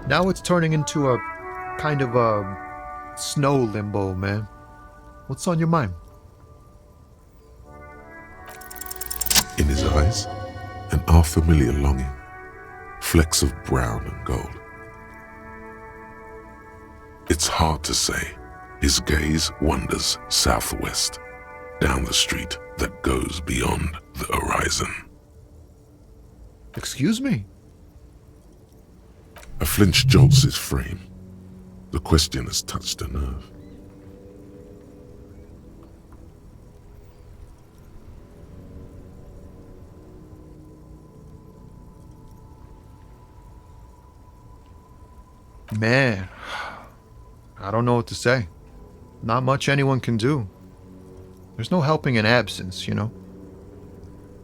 Now it's turning into a kind of a snow limbo, man. What's on your mind? In his eyes, an unfamiliar longing, flecks of brown and gold. It's hard to say. His gaze wanders southwest, down the street that goes beyond the horizon. Excuse me? A flinch jolts his frame. The question has touched a nerve. Man, I don't know what to say. Not much anyone can do. There's no helping in absence, you know.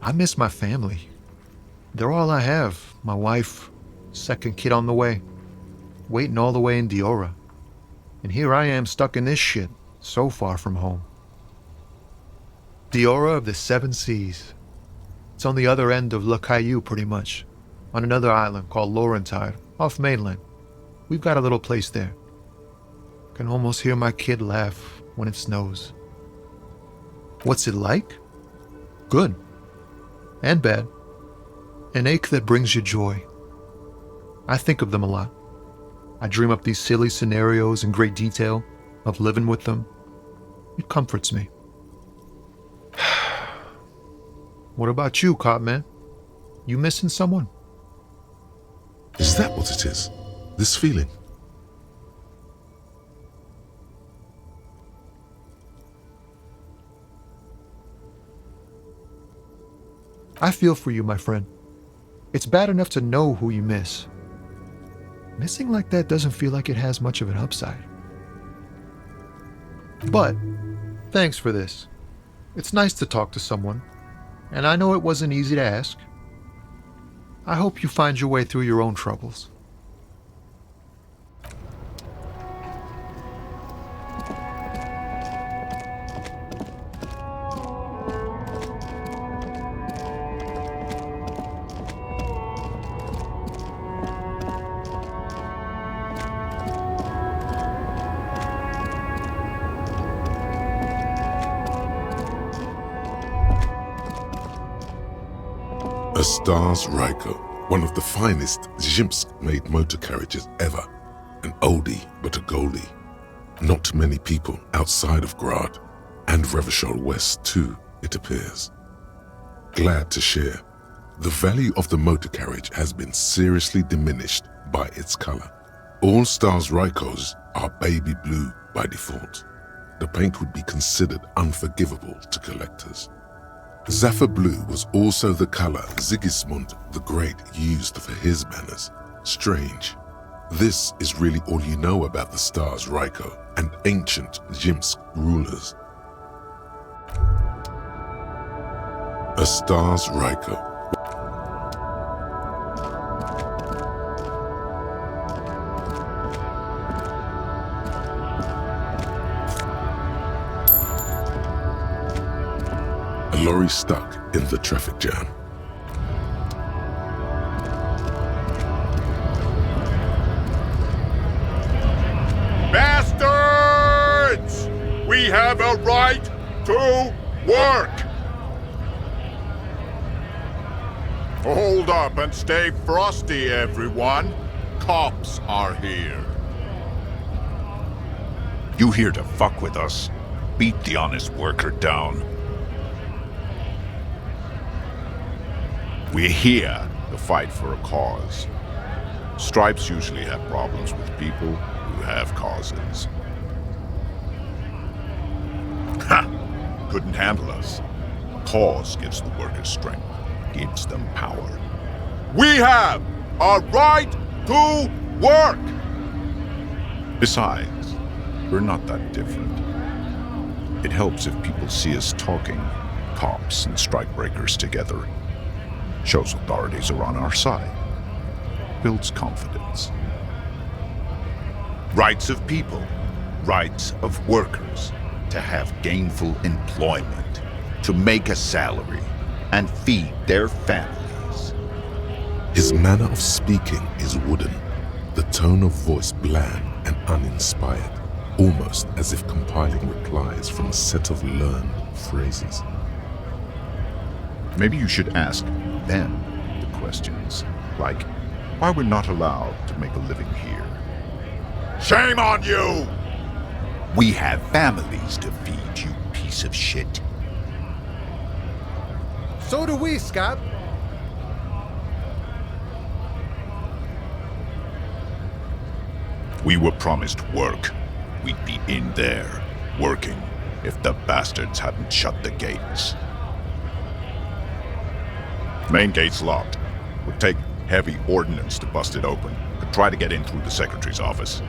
I miss my family. They're all I have. My wife, second kid on the way, waiting all the way in Diora. And here I am stuck in this shit, so far from home. Diora of the Seven Seas. It's on the other end of Le Caillou, pretty much, on another island called Laurentide, off mainland. We've got a little place there. Can almost hear my kid laugh when it snows. What's it like? Good. And bad. An ache that brings you joy. I think of them a lot. I dream up these silly scenarios in great detail of living with them. It comforts me. What about you, Cop Man? You missing someone? Is that what it is? This feeling? I feel for you, my friend. It's bad enough to know who you miss. Missing like that doesn't feel like it has much of an upside. But, thanks for this. It's nice to talk to someone, and I know it wasn't easy to ask. I hope you find your way through your own troubles. A Stars Ryko, one of the finest Zhimsk-made motor carriages ever. An oldie but a goldie. Not many people outside of Grad, and Revachol West too, it appears. Glad to share, the value of the motor carriage has been seriously diminished by its color. All Stars Rykos are baby blue by default. The paint would be considered unforgivable to collectors. Zephyr blue was also the color Sigismund the Great used for his banners. Strange. This is really all you know about the Stars Ryko and ancient Zhimsk rulers. A Stars Ryko. A lorry stuck in the traffic jam. Bastards! We have a right to work! Hold up and stay frosty, everyone. Cops are here. You here to fuck with us? Beat the honest worker down. We're here to fight for a cause. Stripes usually have problems with people who have causes. Ha! Couldn't handle us. Cause gives the workers strength, gives them power. We have a right to work! Besides, we're not that different. It helps if people see us talking, cops and strikebreakers together. Shows authorities are on our side. Builds confidence. Rights of people, rights of workers, to have gainful employment, to make a salary, and feed their families. His manner of speaking is wooden, the tone of voice bland and uninspired, almost as if compiling replies from a set of learned phrases. Maybe you should ask them the questions, like why we're not allowed to make a living here. Shame on you! We have families to feed, you piece of shit. So do we, Scott. We were promised work. We'd be in there, working, if the bastards hadn't shut the gates. Main gate's locked. Would take heavy ordnance to bust it open. Could try to get in through the secretary's office.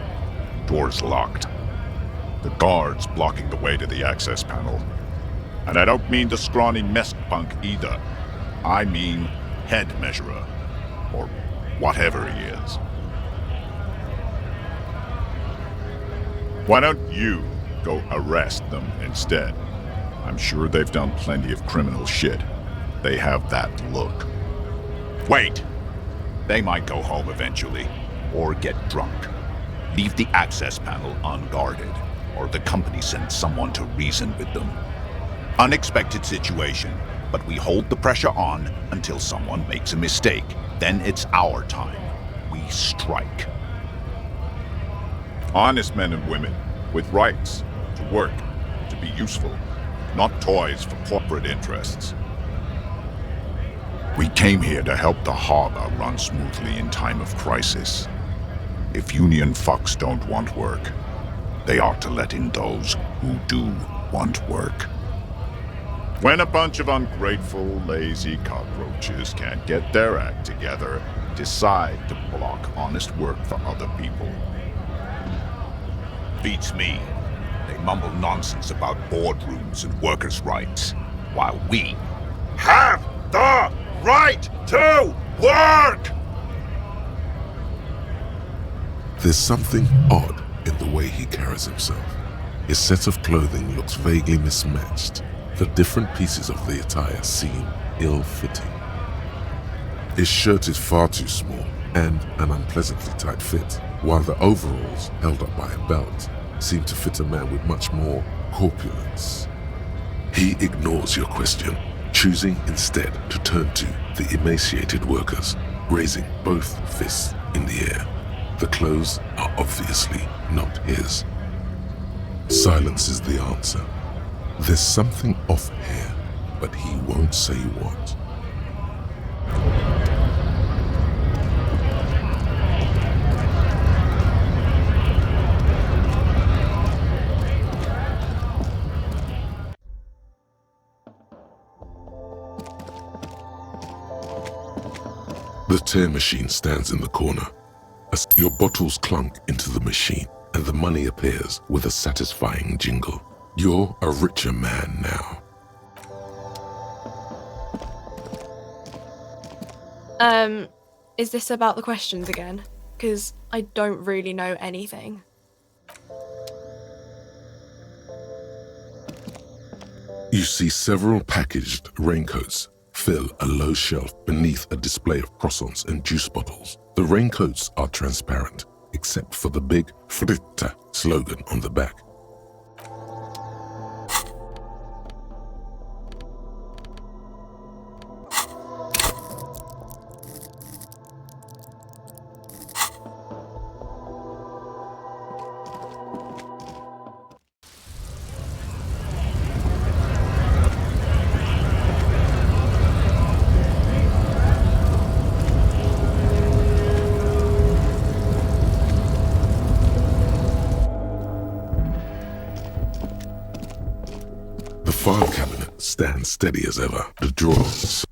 Door's locked. The guard's blocking the way to the access panel. And I don't mean the scrawny mess punk either. I mean head measurer. Or whatever he is. Why don't you go arrest them instead? I'm sure they've done plenty of criminal shit. They have that look. Wait! They might go home eventually, or get drunk. Leave the access panel unguarded, or the company sends someone to reason with them. Unexpected situation, but we hold the pressure on until someone makes a mistake. Then it's our time. We strike. Honest men and women, with rights, to work, to be useful, not toys for corporate interests. We came here to help the harbor run smoothly in time of crisis. If union fucks don't want work, they ought to let in those who do want work. When a bunch of ungrateful, lazy cockroaches can't get their act together, decide to block honest work for other people. Beats me. They mumble nonsense about boardrooms and workers' rights, while we Have the right to work! There's something odd in the way he carries himself. His set of clothing looks vaguely mismatched. The different pieces of the attire seem ill-fitting. His shirt is far too small and an unpleasantly tight fit, while the overalls, held up by a belt, seem to fit a man with much more corpulence. He ignores your question, choosing instead to turn to the emaciated workers, raising both fists in the air. The clothes are obviously not his. Silence is the answer. There's something off here, but he won't say what. The tear machine stands in the corner. As your bottles clunk into the machine and the money appears with a satisfying jingle. You're a richer man now. Is this about the questions again? Because I don't really know anything. You see several packaged raincoats fill a low shelf beneath a display of croissants and juice bottles. The raincoats are transparent, except for the big Fritta slogan on the back. The file cabinet stands steady as ever. The drawers.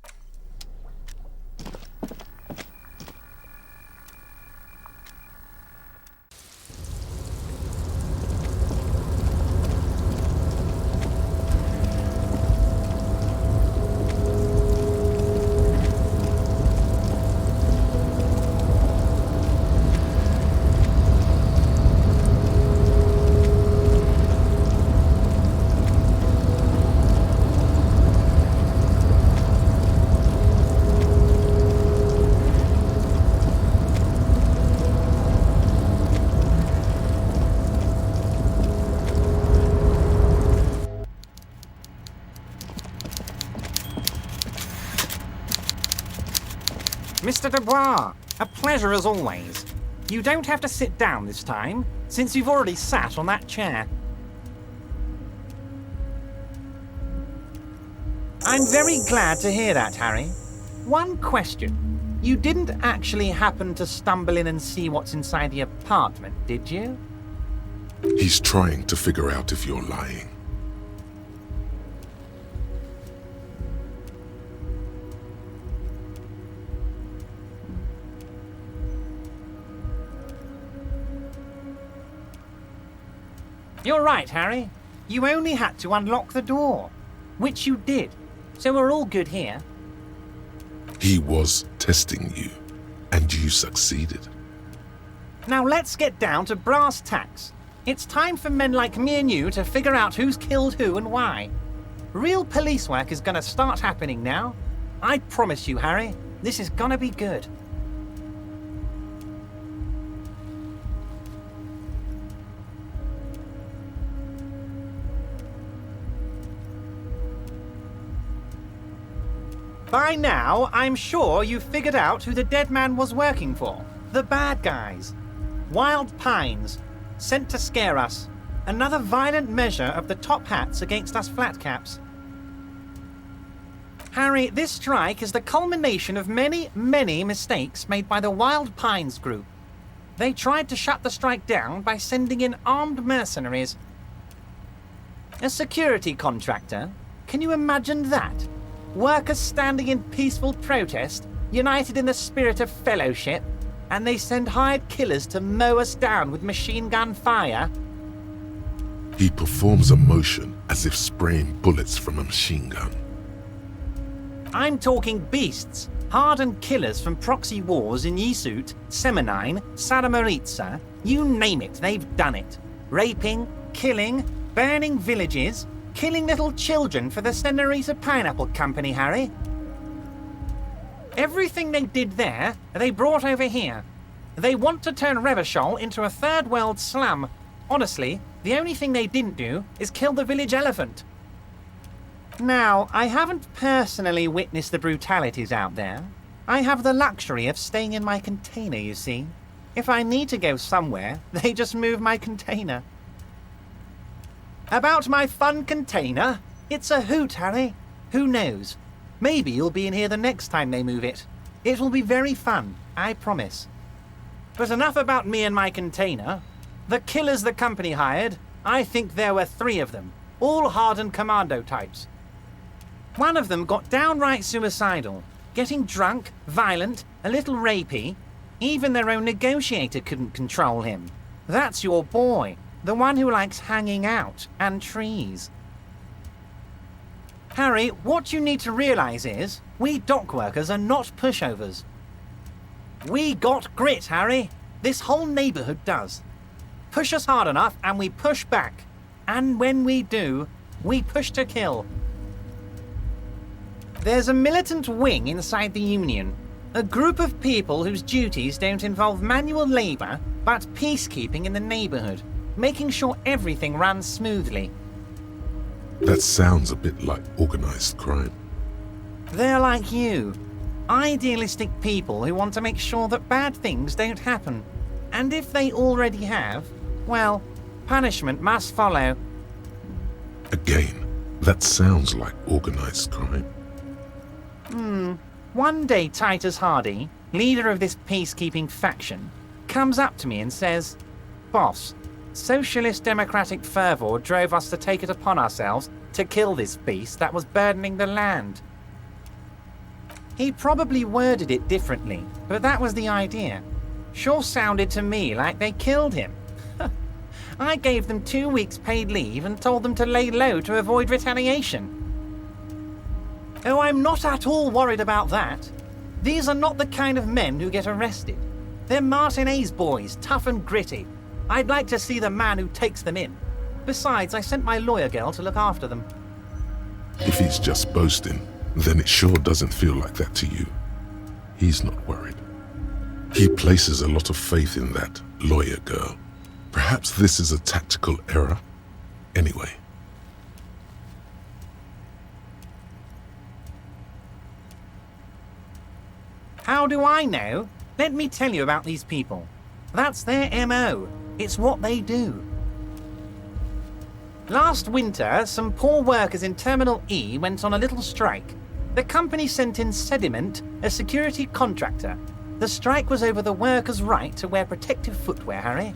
Mr. Dubois, a pleasure as always. You don't have to sit down this time, since you've already sat on that chair. I'm very glad to hear that, Harry. One question. You didn't actually happen to stumble in and see what's inside the apartment, did you? He's trying to figure out if you're lying. You're right, Harry. You only had to unlock the door, which you did. So we're all good here. He was testing you, and you succeeded. Now let's get down to brass tacks. It's time for men like me and you to figure out who's killed who and why. Real police work is gonna start happening now. I promise you, Harry, this is gonna be good. By now, I'm sure you've figured out who the dead man was working for. The bad guys. Wild Pines. Sent to scare us. Another violent measure of the top hats against us flatcaps. Harry, this strike is the culmination of many, many mistakes made by the Wild Pines group. They tried to shut the strike down by sending in armed mercenaries. A security contractor? Can you imagine that? Workers standing in peaceful protest, united in the spirit of fellowship, and they send hired killers to mow us down with machine gun fire? He performs a motion as if spraying bullets from a machine gun. I'm talking beasts, hardened killers from proxy wars in Yisut, Semenine, Saramaritsa, you name it, they've done it. Raping, killing, burning villages, killing little children for the Senorita Pineapple Company, Harry. Everything they did there, they brought over here. They want to turn Revachol into a third world slum. Honestly, the only thing they didn't do is kill the village elephant. Now, I haven't personally witnessed the brutalities out there. I have the luxury of staying in my container, you see. If I need to go somewhere, they just move my container. About my fun container? It's a hoot, Harry. Who knows? Maybe you'll be in here the next time they move it. It will be very fun, I promise. But enough about me and my container. The killers the company hired, I think there were 3 of them, all hardened commando types. One of them got downright suicidal, getting drunk, violent, a little rapey. Even their own negotiator couldn't control him. That's your boy. The one who likes hanging out and trees. Harry, what you need to realize is, we dock workers are not pushovers. We got grit, Harry. This whole neighborhood does. Push us hard enough and we push back. And when we do, we push to kill. There's a militant wing inside the Union. A group of people whose duties don't involve manual labor, but peacekeeping in the neighborhood. Making sure everything runs smoothly. That sounds a bit like organized crime. They're like you. Idealistic people who want to make sure that bad things don't happen. And if they already have, well, punishment must follow. Again, that sounds like organized crime. One day Titus Hardy, leader of this peacekeeping faction, comes up to me and says, "Boss, socialist democratic fervor drove us to take it upon ourselves to kill this beast that was burdening the land." He probably worded it differently, but that was the idea. Sure sounded to me like they killed him. I gave them 2 weeks paid leave and told them to lay low to avoid retaliation. Oh, I'm not at all worried about that. These are not the kind of men who get arrested. They're Martinez boys, tough and gritty. I'd like to see the man who takes them in. Besides, I sent my lawyer girl to look after them. If he's just boasting, then it sure doesn't feel like that to you. He's not worried. He places a lot of faith in that lawyer girl. Perhaps this is a tactical error. Anyway. How do I know? Let me tell you about these people. That's their MO. It's what they do. Last winter, some poor workers in Terminal E went on a little strike. The company sent in Sediment, a security contractor. The strike was over the workers' right to wear protective footwear, Harry.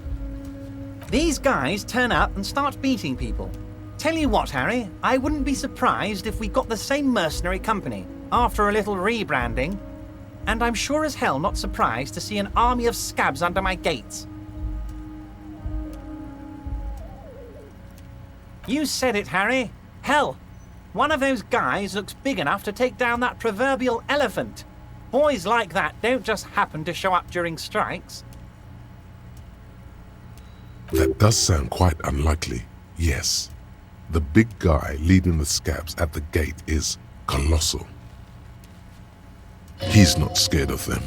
These guys turn up and start beating people. Tell you what, Harry, I wouldn't be surprised if we got the same mercenary company after a little rebranding. And I'm sure as hell not surprised to see an army of scabs under my gates. You said it, Harry. Hell, one of those guys looks big enough to take down that proverbial elephant. Boys like that don't just happen to show up during strikes. That does sound quite unlikely, yes. The big guy leading the scabs at the gate is colossal. He's not scared of them.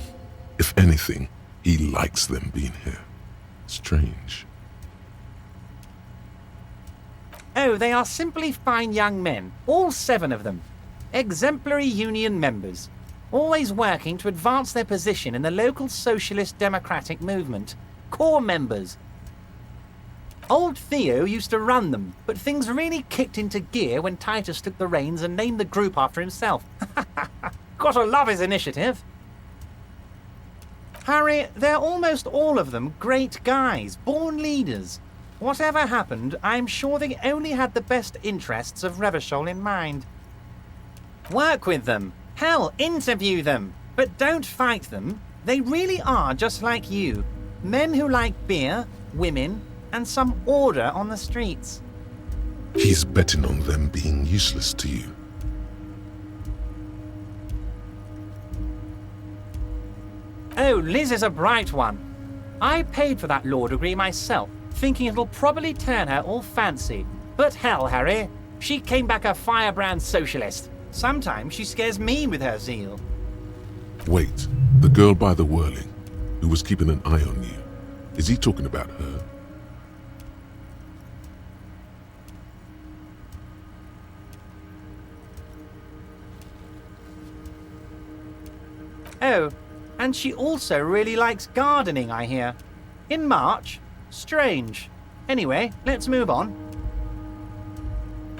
If anything, he likes them being here. Strange. Oh, they are simply fine young men, all 7 of them. Exemplary union members, always working to advance their position in the local socialist democratic movement. Core members. Old Theo used to run them, but things really kicked into gear when Titus took the reins and named the group after himself. Gotta love his initiative. Harry, they're almost all of them great guys, born leaders. Whatever happened, I'm sure they only had the best interests of Revachol in mind. Work with them. Hell, interview them. But don't fight them. They really are just like you. Men who like beer, women, and some order on the streets. He's betting on them being useless to you. Oh, Liz is a bright one. I paid for that law degree myself, thinking it'll probably turn her all fancy. But hell, Harry, she came back a firebrand socialist. Sometimes she scares me with her zeal. Wait, the girl by the whirling, who was keeping an eye on you. Is he talking about her? Oh, and she also really likes gardening, I hear. In March? Strange. Anyway, let's move on.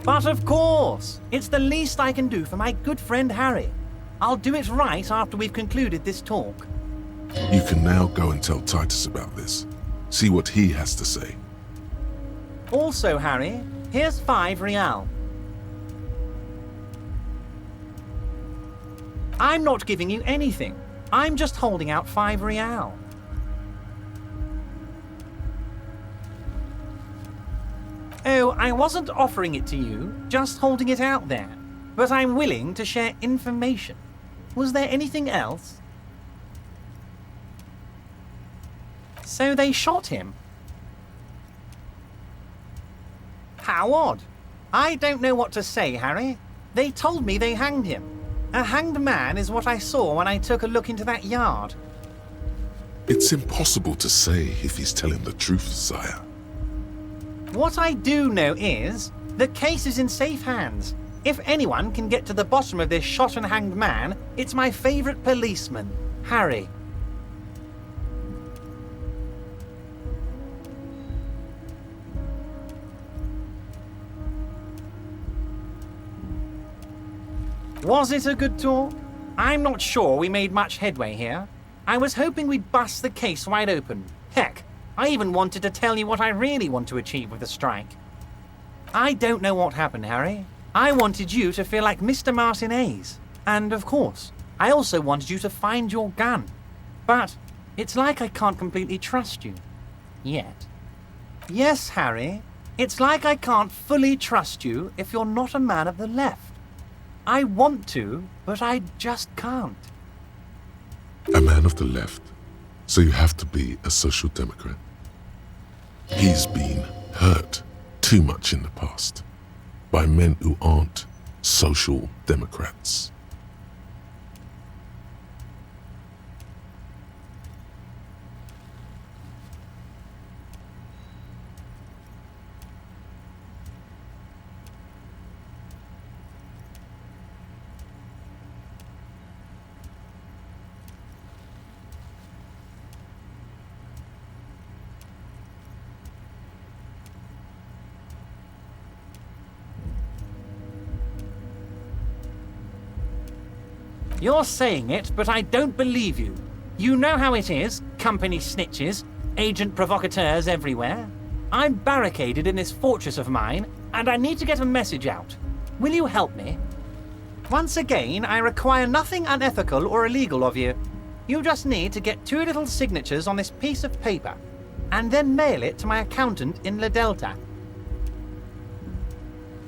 But of course, it's the least I can do for my good friend Harry. I'll do it right after we've concluded this talk. You can now go and tell Titus about this. See what he has to say. Also, Harry, here's 5 real. I'm not giving you anything. I'm just holding out 5 real. Oh, I wasn't offering it to you, just holding it out there. But I'm willing to share information. Was there anything else? So they shot him. How odd. I don't know what to say, Harry. They told me they hanged him. A hanged man is what I saw when I took a look into that yard. It's impossible to say if he's telling the truth, sire. What I do know is, the case is in safe hands. If anyone can get to the bottom of this shot and hanged man, it's my favourite policeman, Harry. Was it a good talk? I'm not sure we made much headway here. I was hoping we'd bust the case wide open. Heck, I even wanted to tell you what I really want to achieve with the strike. I don't know what happened, Harry. I wanted you to feel like Mr. Martinez. And of course, I also wanted you to find your gun. But it's like I can't completely trust you. Yet. Yes, Harry, it's like I can't fully trust you if you're not a man of the left. I want to, but I just can't. A man of the left, so you have to be a social democrat. He's been hurt too much in the past by men who aren't social democrats. You're saying it, but I don't believe you. You know how it is, company snitches, agent provocateurs everywhere. I'm barricaded in this fortress of mine, and I need to get a message out. Will you help me? Once again, I require nothing unethical or illegal of you. You just need to get 2 little signatures on this piece of paper, and then mail it to my accountant in La Delta.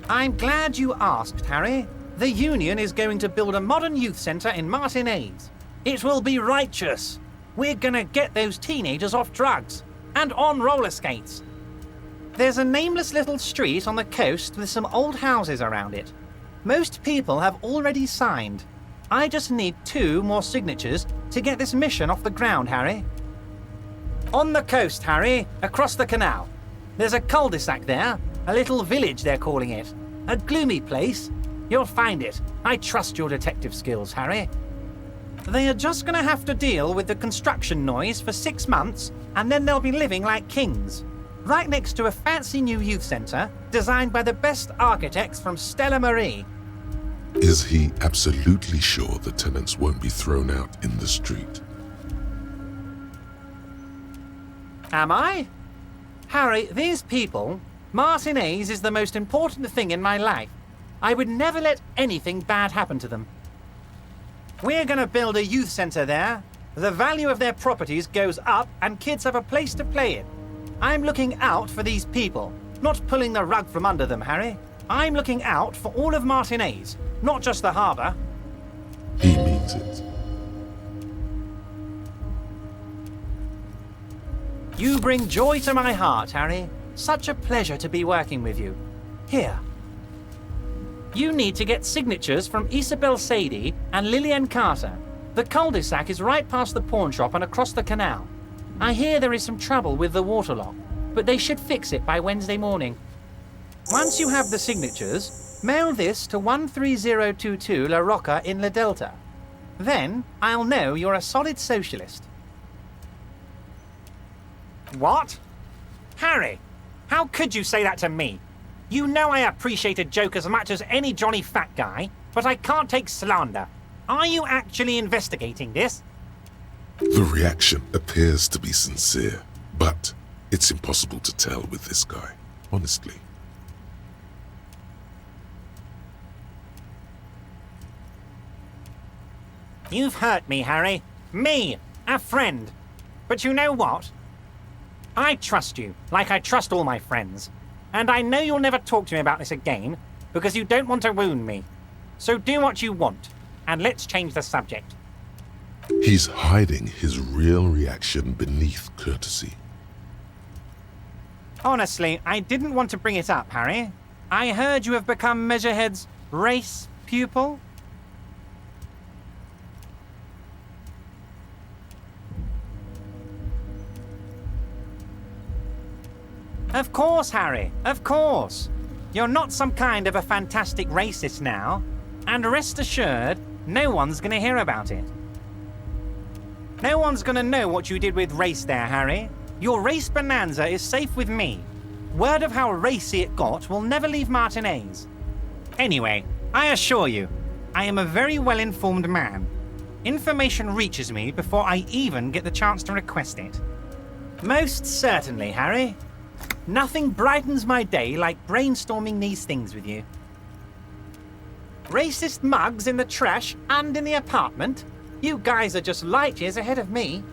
I'm glad you asked, Harry. The Union is going to build a modern youth centre in Martinez. It will be righteous. We're gonna get those teenagers off drugs and on roller skates. There's a nameless little street on the coast with some old houses around it. Most people have already signed. I just need 2 more signatures to get this mission off the ground, Harry. On the coast, Harry, across the canal. There's a cul-de-sac there, a little village they're calling it. A gloomy place. You'll find it. I trust your detective skills, Harry. They are just gonna have to deal with the construction noise for 6 months, and then they'll be living like kings. Right next to a fancy new youth centre, designed by the best architects from Stella Marie. Is he absolutely sure the tenants won't be thrown out in the street? Am I? Harry, these people, Martinez is the most important thing in my life. I would never let anything bad happen to them. We're gonna build a youth centre there. The value of their properties goes up and kids have a place to play in. I'm looking out for these people, not pulling the rug from under them, Harry. I'm looking out for all of Martinez, not just the harbour. He means it. You bring joy to my heart, Harry. Such a pleasure to be working with you. Here. You need to get signatures from Isabel Sadie and Lillian Carter. The cul-de-sac is right past the pawn shop and across the canal. I hear there is some trouble with the water lock, but they should fix it by Wednesday morning. Once you have the signatures, mail this to 13022 La Rocca in La Delta. Then I'll know you're a solid socialist. What? Harry, how could you say that to me? You know I appreciate a joke as much as any Johnny Fat Guy, but I can't take slander. Are you actually investigating this? The reaction appears to be sincere, but it's impossible to tell with this guy, honestly. You've hurt me, Harry. Me, a friend. But you know what? I trust you, like I trust all my friends. And I know you'll never talk to me about this again, because you don't want to wound me. So do what you want, and let's change the subject. He's hiding his real reaction beneath courtesy. Honestly, I didn't want to bring it up, Harry. I heard you have become Measurehead's race pupil. Of course, Harry, of course. You're not some kind of a fantastic racist now, and rest assured, no one's gonna hear about it. No one's gonna know what you did with race there, Harry. Your race bonanza is safe with me. Word of how racy it got will never leave Martinez. Anyway, I assure you, I am a very well-informed man. Information reaches me before I even get the chance to request it. Most certainly, Harry. Nothing brightens my day like brainstorming these things with you. Racist mugs in the trash and in the apartment? You guys are just light years ahead of me.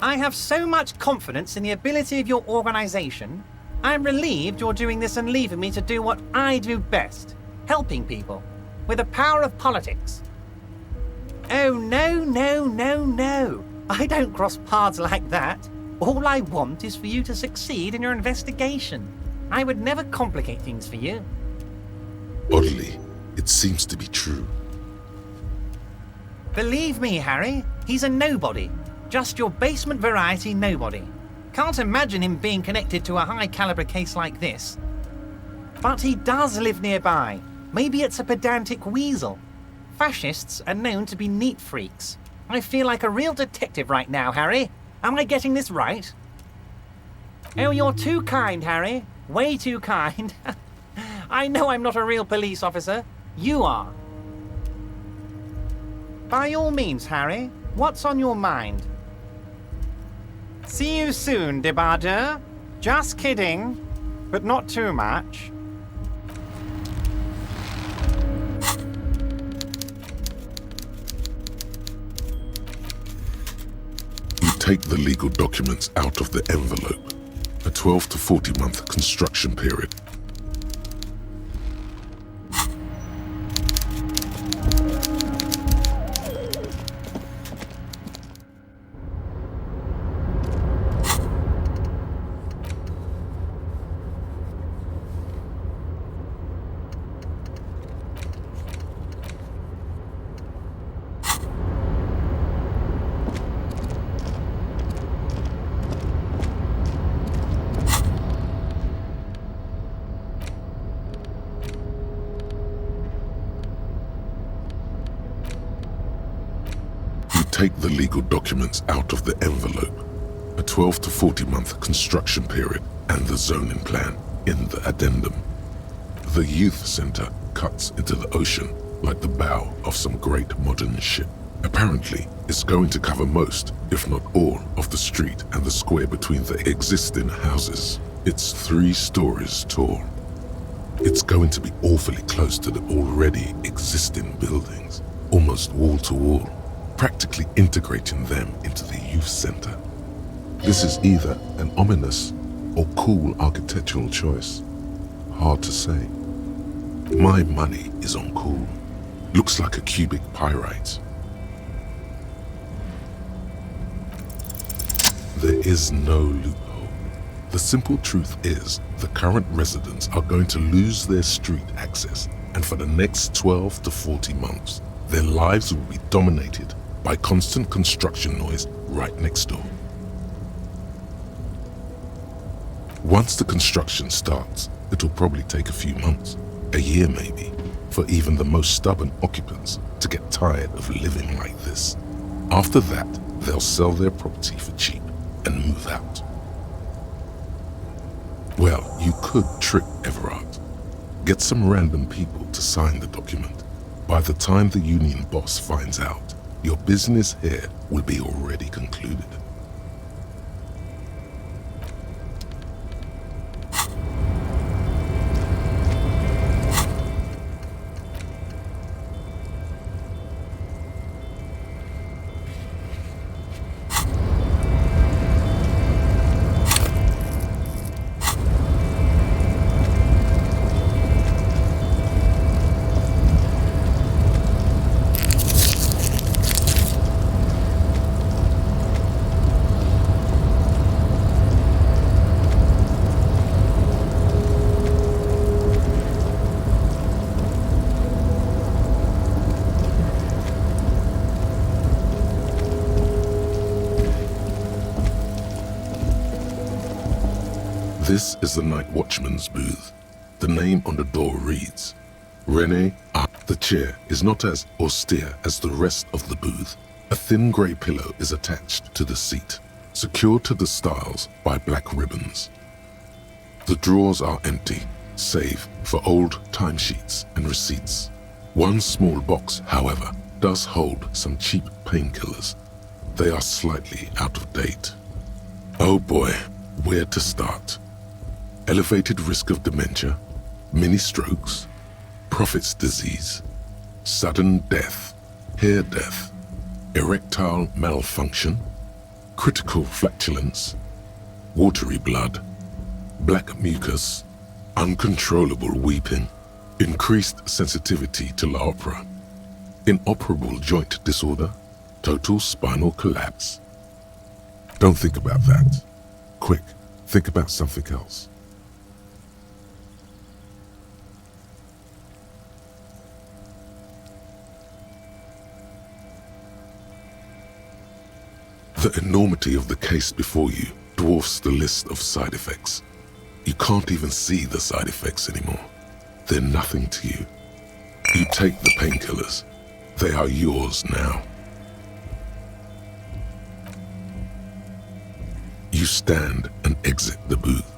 I have so much confidence in the ability of your organization. I'm relieved you're doing this and leaving me to do what I do best, helping people, with the power of politics. Oh, no, no, no, no. I don't cross paths like that. All I want is for you to succeed in your investigation. I would never complicate things for you. Oddly, it seems to be true. Believe me, Harry, he's a nobody. Just your basement variety nobody. Can't imagine him being connected to a high-caliber case like this. But he does live nearby. Maybe it's a pedantic weasel. Fascists are known to be neat freaks. I feel like a real detective right now, Harry. Am I getting this right? Oh, you're too kind, Harry. Way too kind. I know I'm not a real police officer. You are. By all means, Harry. What's on your mind? See you soon, debardeur. Just kidding, but not too much. You take the legal documents out of the envelope. A 12 to 40 month construction period. Take the legal documents out of the envelope, a 12 to 40 month construction period, and the zoning plan in the addendum. The youth center cuts into the ocean like the bow of some great modern ship. Apparently, it's going to cover most, if not all, of the street and the square between the existing houses. It's 3 stories tall. It's going to be awfully close to the already existing buildings, almost wall to wall, practically integrating them into the youth center. This is either an ominous or cool architectural choice. Hard to say. My money is on cool. Looks like a cubic pyrite. There is no loophole. The simple truth is the current residents are going to lose their street access, and for the next 12 to 40 months, their lives will be dominated by constant construction noise right next door. Once the construction starts, it'll probably take a few months, a year maybe, for even the most stubborn occupants to get tired of living like this. After that, they'll sell their property for cheap and move out. Well, you could trick Everard. Get some random people to sign the document. By the time the union boss finds out, your business here will be already concluded. This is the night watchman's booth. The name on the door reads, René A. The chair is not as austere as the rest of the booth. A thin grey pillow is attached to the seat, secured to the stiles by black ribbons. The drawers are empty, save for old timesheets and receipts. One small box, however, does hold some cheap painkillers. They are slightly out of date. Oh boy, where to start? Elevated risk of dementia, mini strokes, prophet's disease, sudden death, hair death, erectile malfunction, critical flatulence, watery blood, black mucus, uncontrollable weeping, increased sensitivity to La Opera, inoperable joint disorder, total spinal collapse. Don't think about that. Quick, think about something else. The enormity of the case before you dwarfs the list of side effects. You can't even see the side effects anymore. They're nothing to you. You take the painkillers. They are yours now. You stand and exit the booth.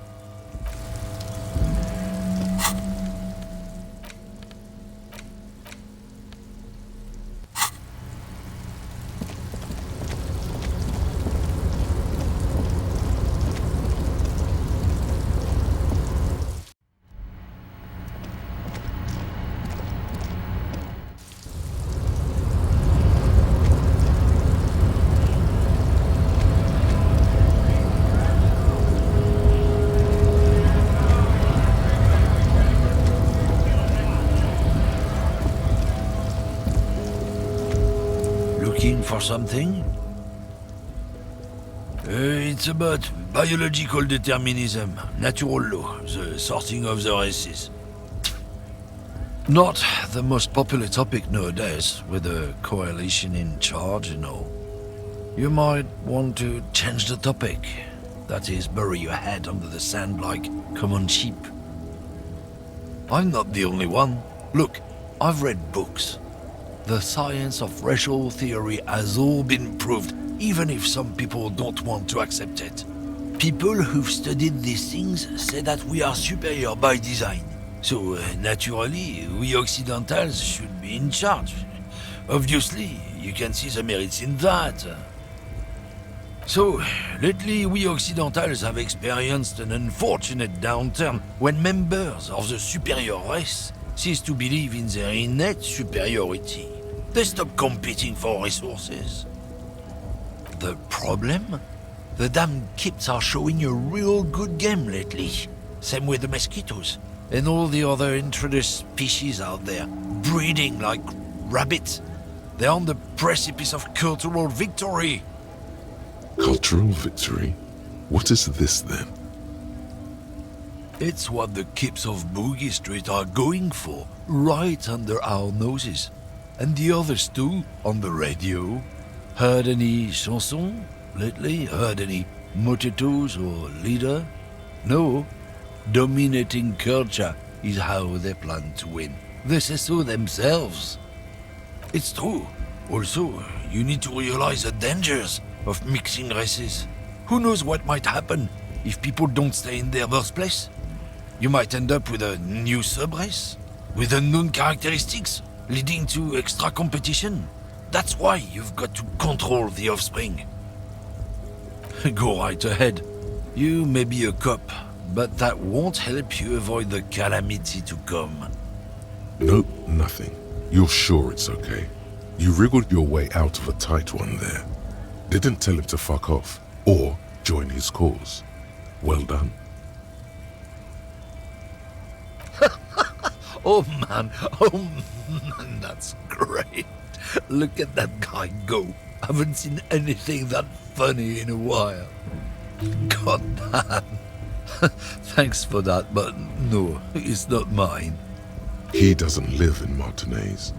for something? It's about biological determinism, natural law, the sorting of the races. Not the most popular topic nowadays, with the coalition in charge and all. You might want to change the topic. That is, bury your head under the sand like common sheep. I'm not the only one. Look, I've read books. The science of racial theory has all been proved, even if some people don't want to accept it. People who've studied these things say that we are superior by design. So, naturally, we Occidentals should be in charge. Obviously, you can see the merits in that. So, lately we Occidentals have experienced an unfortunate downturn when members of the superior race cease to believe in their innate superiority. They stop competing for resources. The problem? The damn kips are showing a real good game lately. Same with the mosquitoes and all the other introduced species out there, breeding like rabbits. They're on the precipice of cultural victory. Cultural victory? What is this then? It's what the kips of Boogie Street are going for, right under our noses. And the others too, on the radio. Heard any chansons lately? Heard any motetos or leader? No. Dominating culture is how they plan to win. They say so themselves. It's true. Also, you need to realize the dangers of mixing races. Who knows what might happen if people don't stay in their birthplace? You might end up with a new sub-race, with unknown characteristics, leading to extra competition. That's why you've got to control the offspring. Go right ahead. You may be a cop, but that won't help you avoid the calamity to come. Nope, nothing. You're sure it's okay? You wriggled your way out of a tight one there. Didn't tell him to fuck off, or join his cause. Well done. Oh man, that's great. Look at that guy go. Haven't seen anything that funny in a while. God damn. Thanks for that, but no, it's not mine. He doesn't live in Martinez.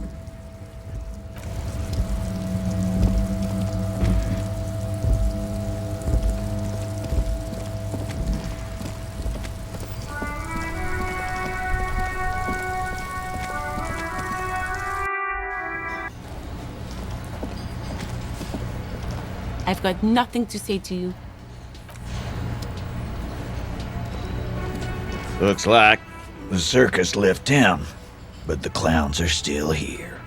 I've got nothing to say to you. Looks like the circus left town, but the clowns are still here.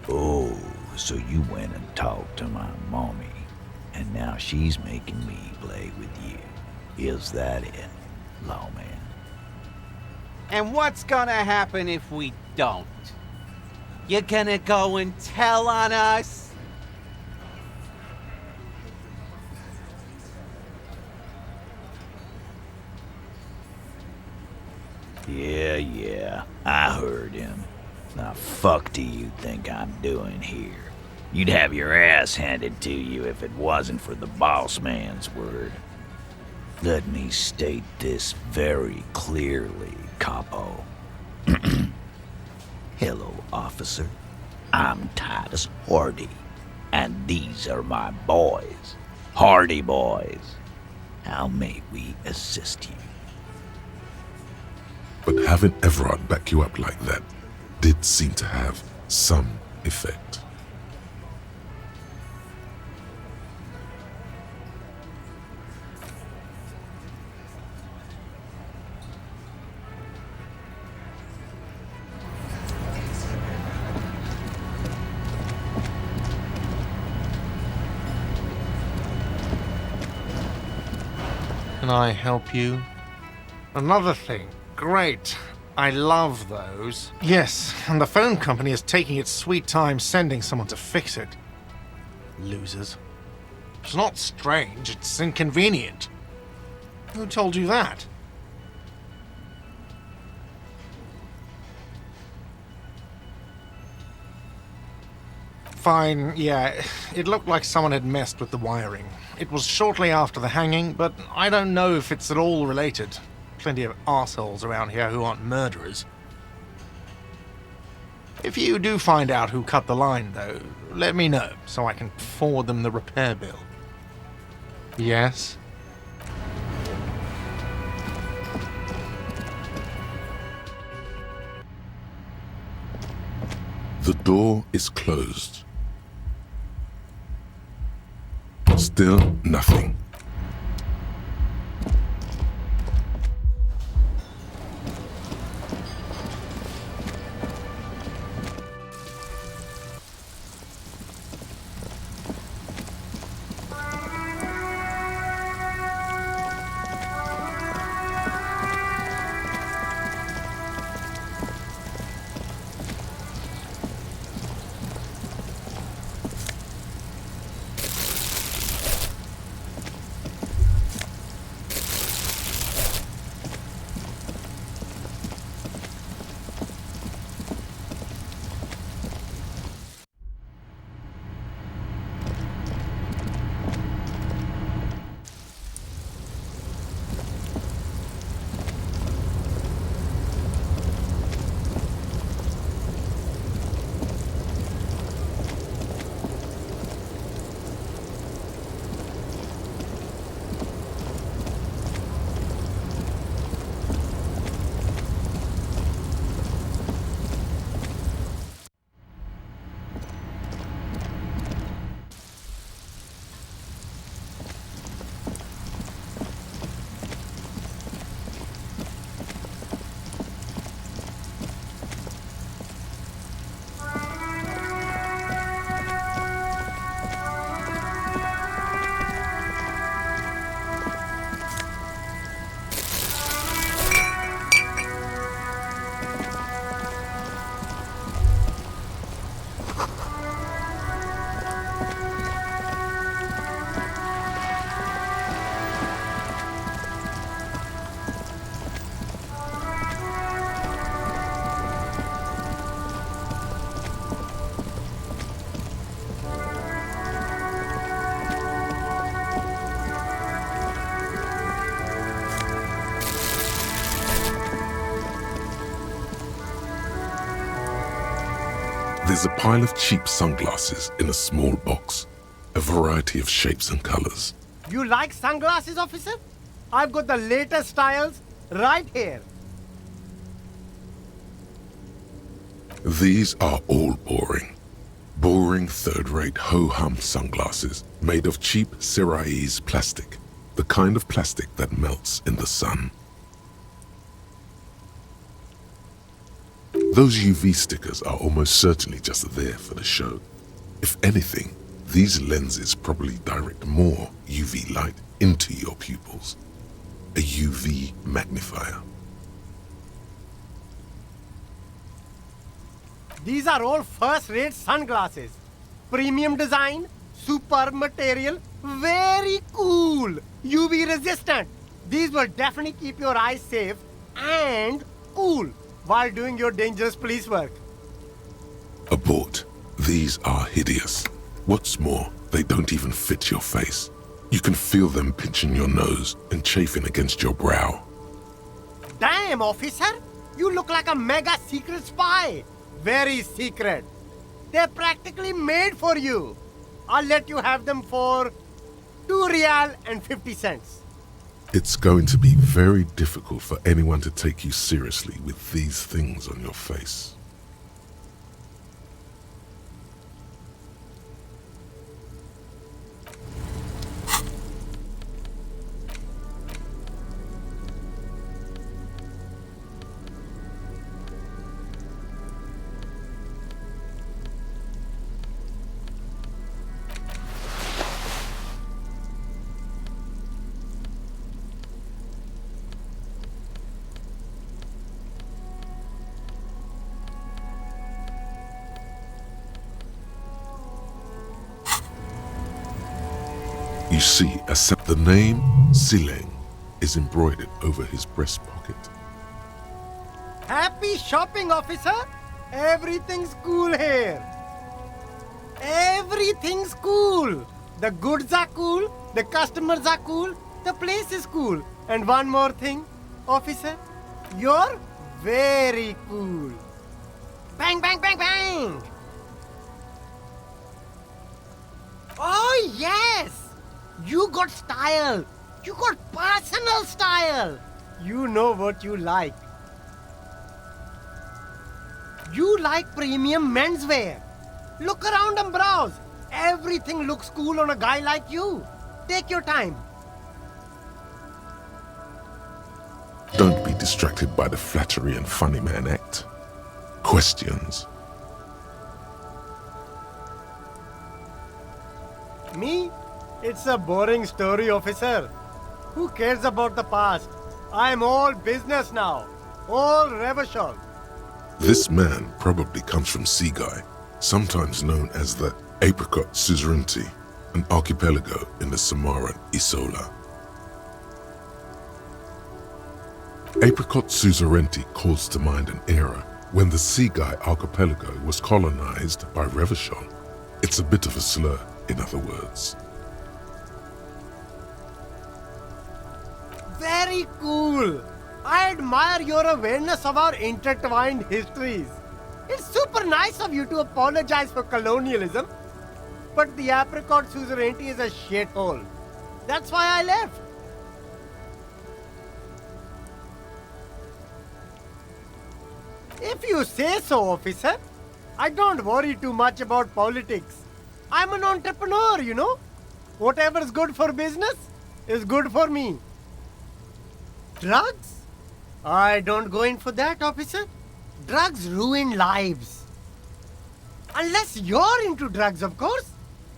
Oh, so you went and talked to my mommy, and now she's making me play with you. Is that it, lawman? And what's gonna happen if we don't? You gonna go and tell on us? Yeah, I heard him. Now fuck do you think I'm doing here? You'd have your ass handed to you if it wasn't for the boss man's word. Let me state this very clearly, Capo. Hello, officer. I'm Titus Hardy, and these are my boys, Hardy boys. How may we assist you? But having Everard back you up like that did seem to have some effect. Can I help you? Another thing. Great. I love those. Yes, and the phone company is taking its sweet time sending someone to fix it. Losers. It's not strange, it's inconvenient. Who told you that? fine, yeah. It looked like someone had messed with the wiring. It was shortly after the hanging, but I don't know if it's at all related. Plenty of arseholes around here who aren't murderers. If you do find out who cut the line, though, let me know so I can forward them the repair bill. Yes? The door is closed. Still nothing. There's a pile of cheap sunglasses in a small box, a variety of shapes and colors. You like sunglasses, officer? I've got the latest styles right here. These are all boring. Boring third-rate ho-hum sunglasses made of cheap Syrahese plastic, the kind of plastic that melts in the sun. Those UV stickers are almost certainly just there for the show. If anything, these lenses probably direct more UV light into your pupils. A UV magnifier. These are all first-rate sunglasses. Premium design, super material, very cool, UV resistant. These will definitely keep your eyes safe and cool while doing your dangerous police work. Abort. These are hideous. What's more, they don't even fit your face. You can feel them pinching your nose and chafing against your brow. Damn, officer! You look like a mega secret spy. Very secret. They're practically made for you. I'll let you have them for 2 real and 50 cents. It's going to be very difficult for anyone to take you seriously with these things on your face. You see, the name Sileng is embroidered over his breast pocket. Happy shopping, officer! Everything's cool here. Everything's cool. The goods are cool, the customers are cool, the place is cool. And one more thing, officer, you're very cool. Bang, bang, bang, bang! Oh, yes! You got style. You got personal style. You know what you like. You like premium menswear. Look around and browse. Everything looks cool on a guy like you. Take your time. Don't be distracted by the flattery and funny man act. Questions. Me? It's a boring story, officer. Who cares about the past? I'm all business now. All revolution. This man probably comes from Seaguy, sometimes known as the Apricot Suzerainty, an archipelago in the Samaran Isola. Apricot Suzerainty calls to mind an era when the Seaguy archipelago was colonized by Revachol. It's a bit of a slur, in other words. Very cool. I admire your awareness of our intertwined histories. It's super nice of you to apologize for colonialism, but the Apricot Suzerainty is a shithole. That's why I left. If you say so, officer. I don't worry too much about politics. I'm an entrepreneur, you know. Whatever's good for business is good for me. Drugs? I don't go in for that, officer. Drugs ruin lives. Unless you're into drugs, of course.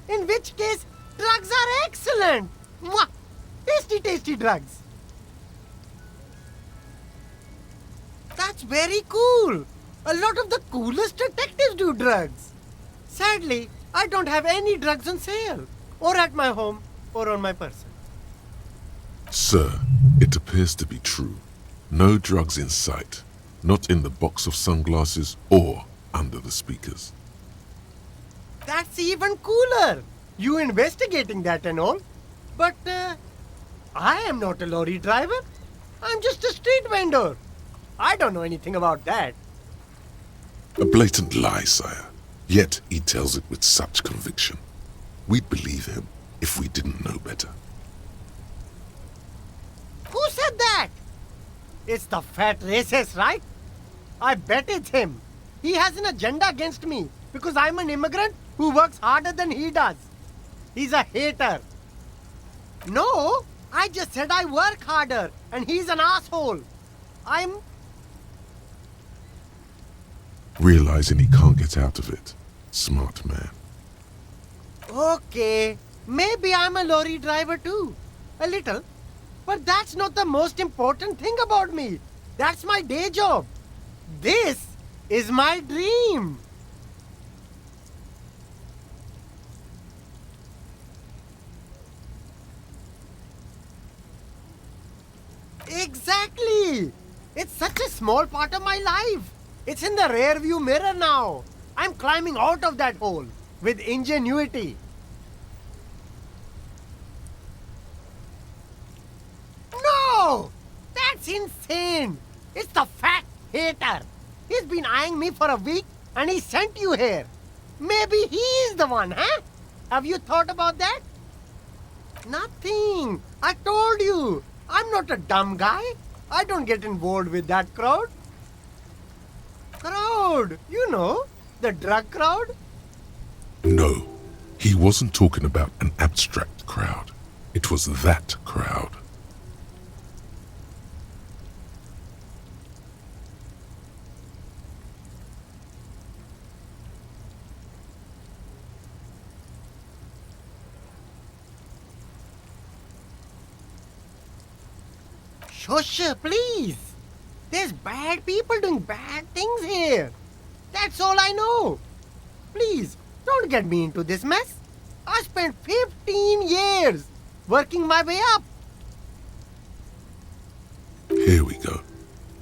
In which case, drugs are excellent. Mwah! Tasty, tasty drugs. That's very cool. A lot of the coolest detectives do drugs. Sadly, I don't have any drugs on sale. Or at my home, or on my person. Sir, it appears to be true. No drugs in sight. Not in the box of sunglasses or under the speakers. That's even cooler. You investigating that and all. But I am not a lorry driver. I'm just a street vendor. I don't know anything about that. A blatant lie, sire. Yet he tells it with such conviction. We'd believe him if we didn't know better. Who said that? It's the fat racist, right? I bet it's him. He has an agenda against me because I'm an immigrant who works harder than he does. He's a hater. No, I just said I work harder and he's an asshole. Realizing he can't get out of it. Smart man. Okay, maybe I'm a lorry driver too. A little. But that's not the most important thing about me. That's my day job. This is my dream. Exactly. It's such a small part of my life. It's in the rear view mirror now. I'm climbing out of that hole with ingenuity. No! That's insane! It's the fat hater. He's been eyeing me for a week and he sent you here. Maybe he's the one, huh? Have you thought about that? Nothing. I told you. I'm not a dumb guy. I don't get involved with that crowd. Crowd? You know, the drug crowd? No, he wasn't talking about an abstract crowd. It was that crowd. Shush, please. There's bad people doing bad things here. That's all I know. Please, don't get me into this mess. I spent 15 years working my way up. Here we go.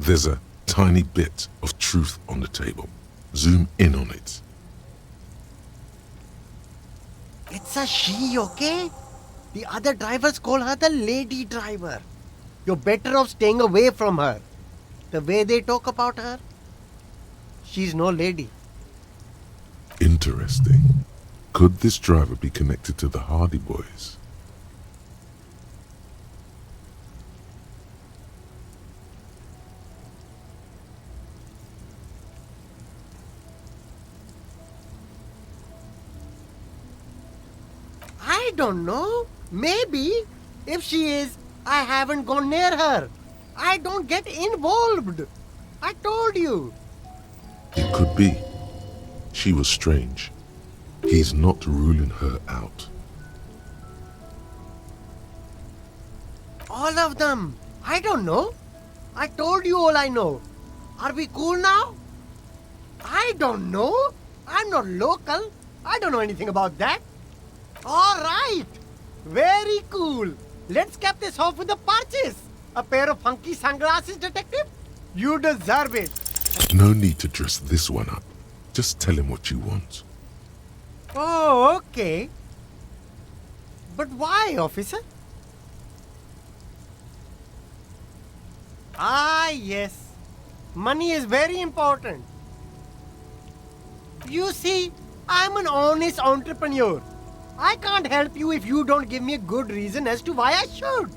There's a tiny bit of truth on the table. Zoom in on it. It's a she, okay? The other drivers call her the lady driver. You're better off staying away from her. The way they talk about her, she's no lady. Interesting. Could this driver be connected to the Hardy Boys? I don't know. Maybe. If she is, I haven't gone near her. I don't get involved. I told you. It could be. She was strange. He's not ruling her out. All of them. I don't know. I told you all I know. Are we cool now? I don't know. I'm not local. I don't know anything about that. All right. Very cool. Let's cap this off with a purchase. A pair of funky sunglasses, detective? You deserve it. No need to dress this one up. Just tell him what you want. Oh, okay. But why, officer? Ah, yes. Money is very important. You see, I'm an honest entrepreneur. I can't help you if you don't give me a good reason as to why I should.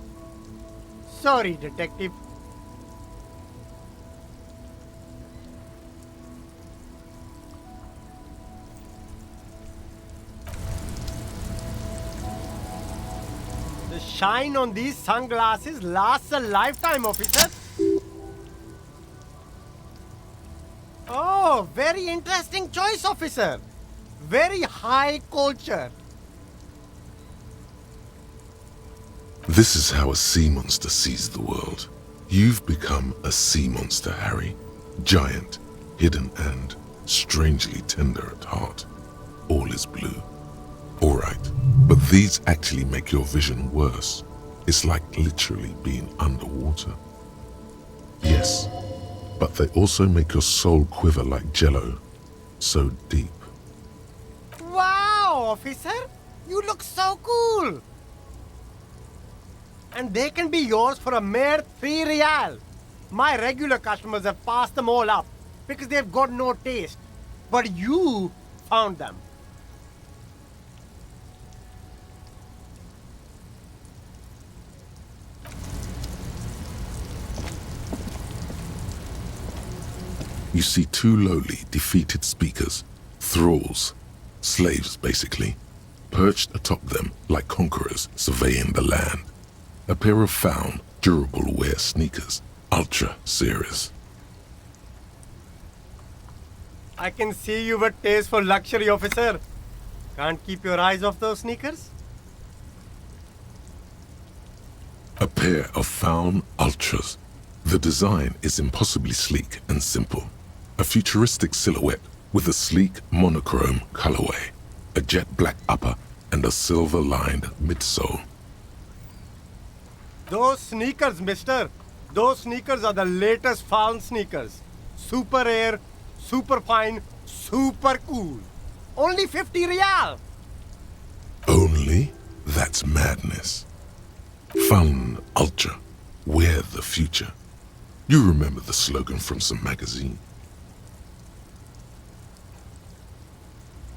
Sorry, detective. The shine on these sunglasses lasts a lifetime, officer. Oh, very interesting choice, officer. Very high culture. This is how a sea monster sees the world. You've become a sea monster, Harry. Giant, hidden, and strangely tender at heart. All is blue. Alright, but these actually make your vision worse. It's like literally being underwater. Yes, but they also make your soul quiver like jello. So deep. Wow, officer! You look so cool! And they can be yours for a mere 3 real. My regular customers have passed them all up because they've got no taste. But you found them. You see 2 lowly, defeated speakers, thralls, slaves basically, perched atop them like conquerors surveying the land. A pair of found, durable wear sneakers, ultra series. I can see you've a taste for luxury, officer. Can't keep your eyes off those sneakers? A pair of found ultras. The design is impossibly sleek and simple. A futuristic silhouette with a sleek monochrome colorway, a jet black upper, and a silver-lined midsole. Those sneakers, mister. Those sneakers are the latest found sneakers. Super air, super fine, super cool. Only 50 real. Only? That's madness. Fun Ultra. Wear the future. You remember the slogan from some magazine.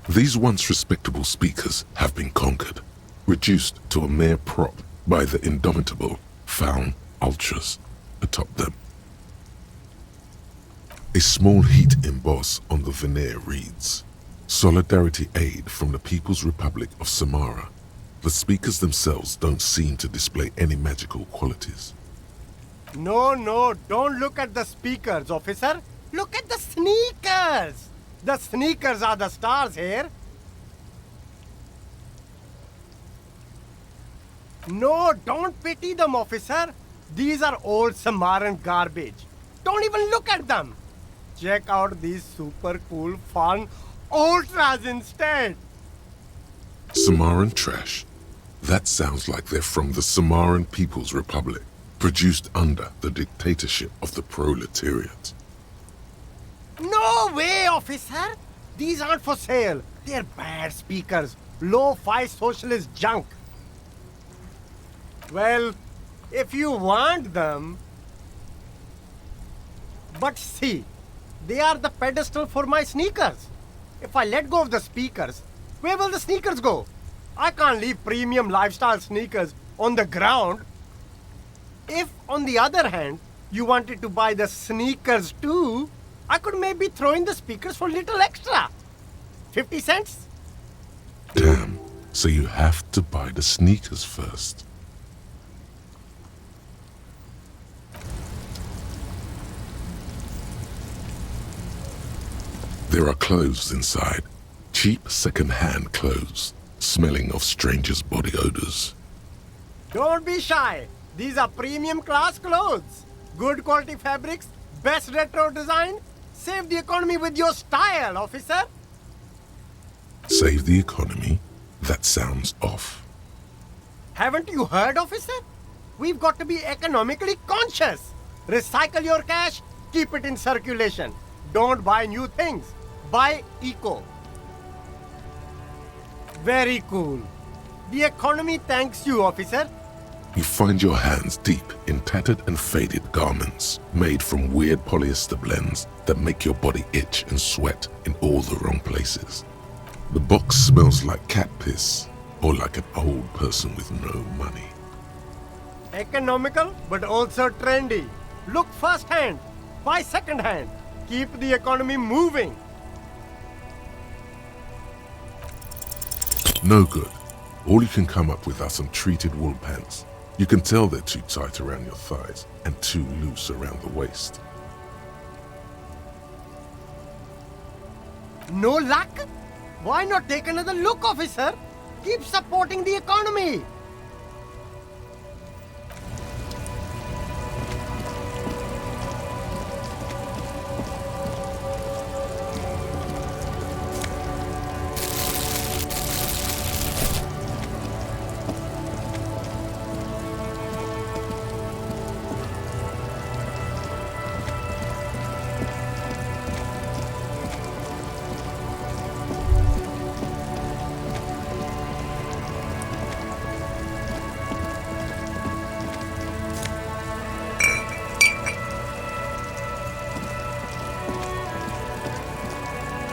These once respectable speakers have been conquered, reduced to a mere prop by the indomitable found ultras atop them. A small heat emboss on the veneer reads, Solidarity Aid from the People's Republic of Samara. The speakers themselves don't seem to display any magical qualities. No, don't look at the speakers, officer. Look at the sneakers. The sneakers are the stars here. No, don't pity them, officer. These are old Samaran garbage. Don't even look at them. Check out these super cool, fun ultras instead. Samaran trash? That sounds like they're from the Samaran People's Republic, produced under the dictatorship of the proletariat. No way, officer. These aren't for sale. They're bad speakers. Low-fi socialist junk. Well, if you want them... But see, they are the pedestal for my sneakers. If I let go of the speakers, where will the sneakers go? I can't leave premium lifestyle sneakers on the ground. If, on the other hand, you wanted to buy the sneakers too, I could maybe throw in the speakers for little extra. 50 cents? Damn, so you have to buy the sneakers first. There are clothes inside. Cheap second-hand clothes, smelling of strangers' body odors. Don't be shy. These are premium class clothes. Good quality fabrics, best retro design. Save the economy with your style, officer. Save the economy? That sounds off. Haven't you heard, officer? We've got to be economically conscious. Recycle your cash, keep it in circulation. Don't buy new things. Buy eco. Very cool. The economy thanks you, officer. You find your hands deep in tattered and faded garments made from weird polyester blends that make your body itch and sweat in all the wrong places. The box smells like cat piss or like an old person with no money. Economical, but also trendy. Look first-hand, buy second-hand. Keep the economy moving. No good. All you can come up with are some treated wool pants. You can tell they're too tight around your thighs and too loose around the waist. No luck? Why not take another look, officer? Keep supporting the economy.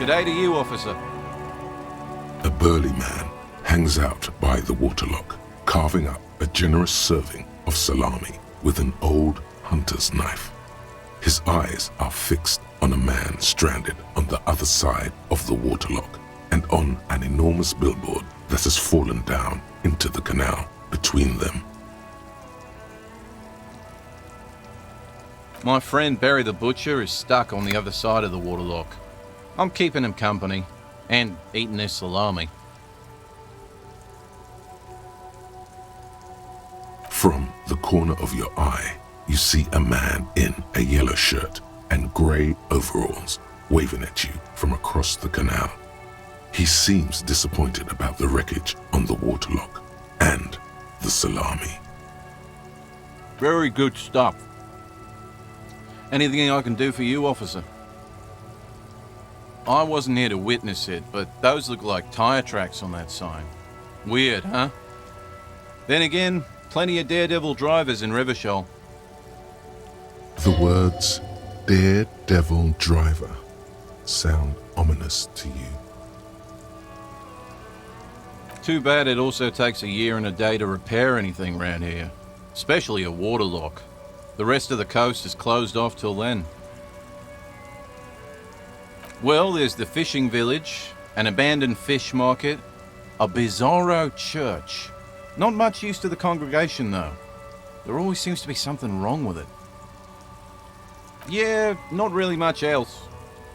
G'day to you, officer. A burly man hangs out by the waterlock, carving up a generous serving of salami with an old hunter's knife. His eyes are fixed on a man stranded on the other side of the waterlock and on an enormous billboard that has fallen down into the canal between them. My friend Barry the Butcher is stuck on the other side of the waterlock. I'm keeping him company and eating his salami. From the corner of your eye, you see a man in a yellow shirt and grey overalls waving at you from across the canal. He seems disappointed about the wreckage on the waterlock and the salami. Very good stuff. Anything I can do for you, officer? I wasn't here to witness it, but those look like tire tracks on that sign. Weird, huh? Then again, plenty of daredevil drivers in Rivershell. The words daredevil driver sound ominous to you. Too bad it also takes a year and a day to repair anything around here, especially a waterlock. The rest of the coast is closed off till then. Well, there's the fishing village, an abandoned fish market, a bizarro church. Not much use to the congregation, though. There always seems to be something wrong with it. Yeah, not really much else.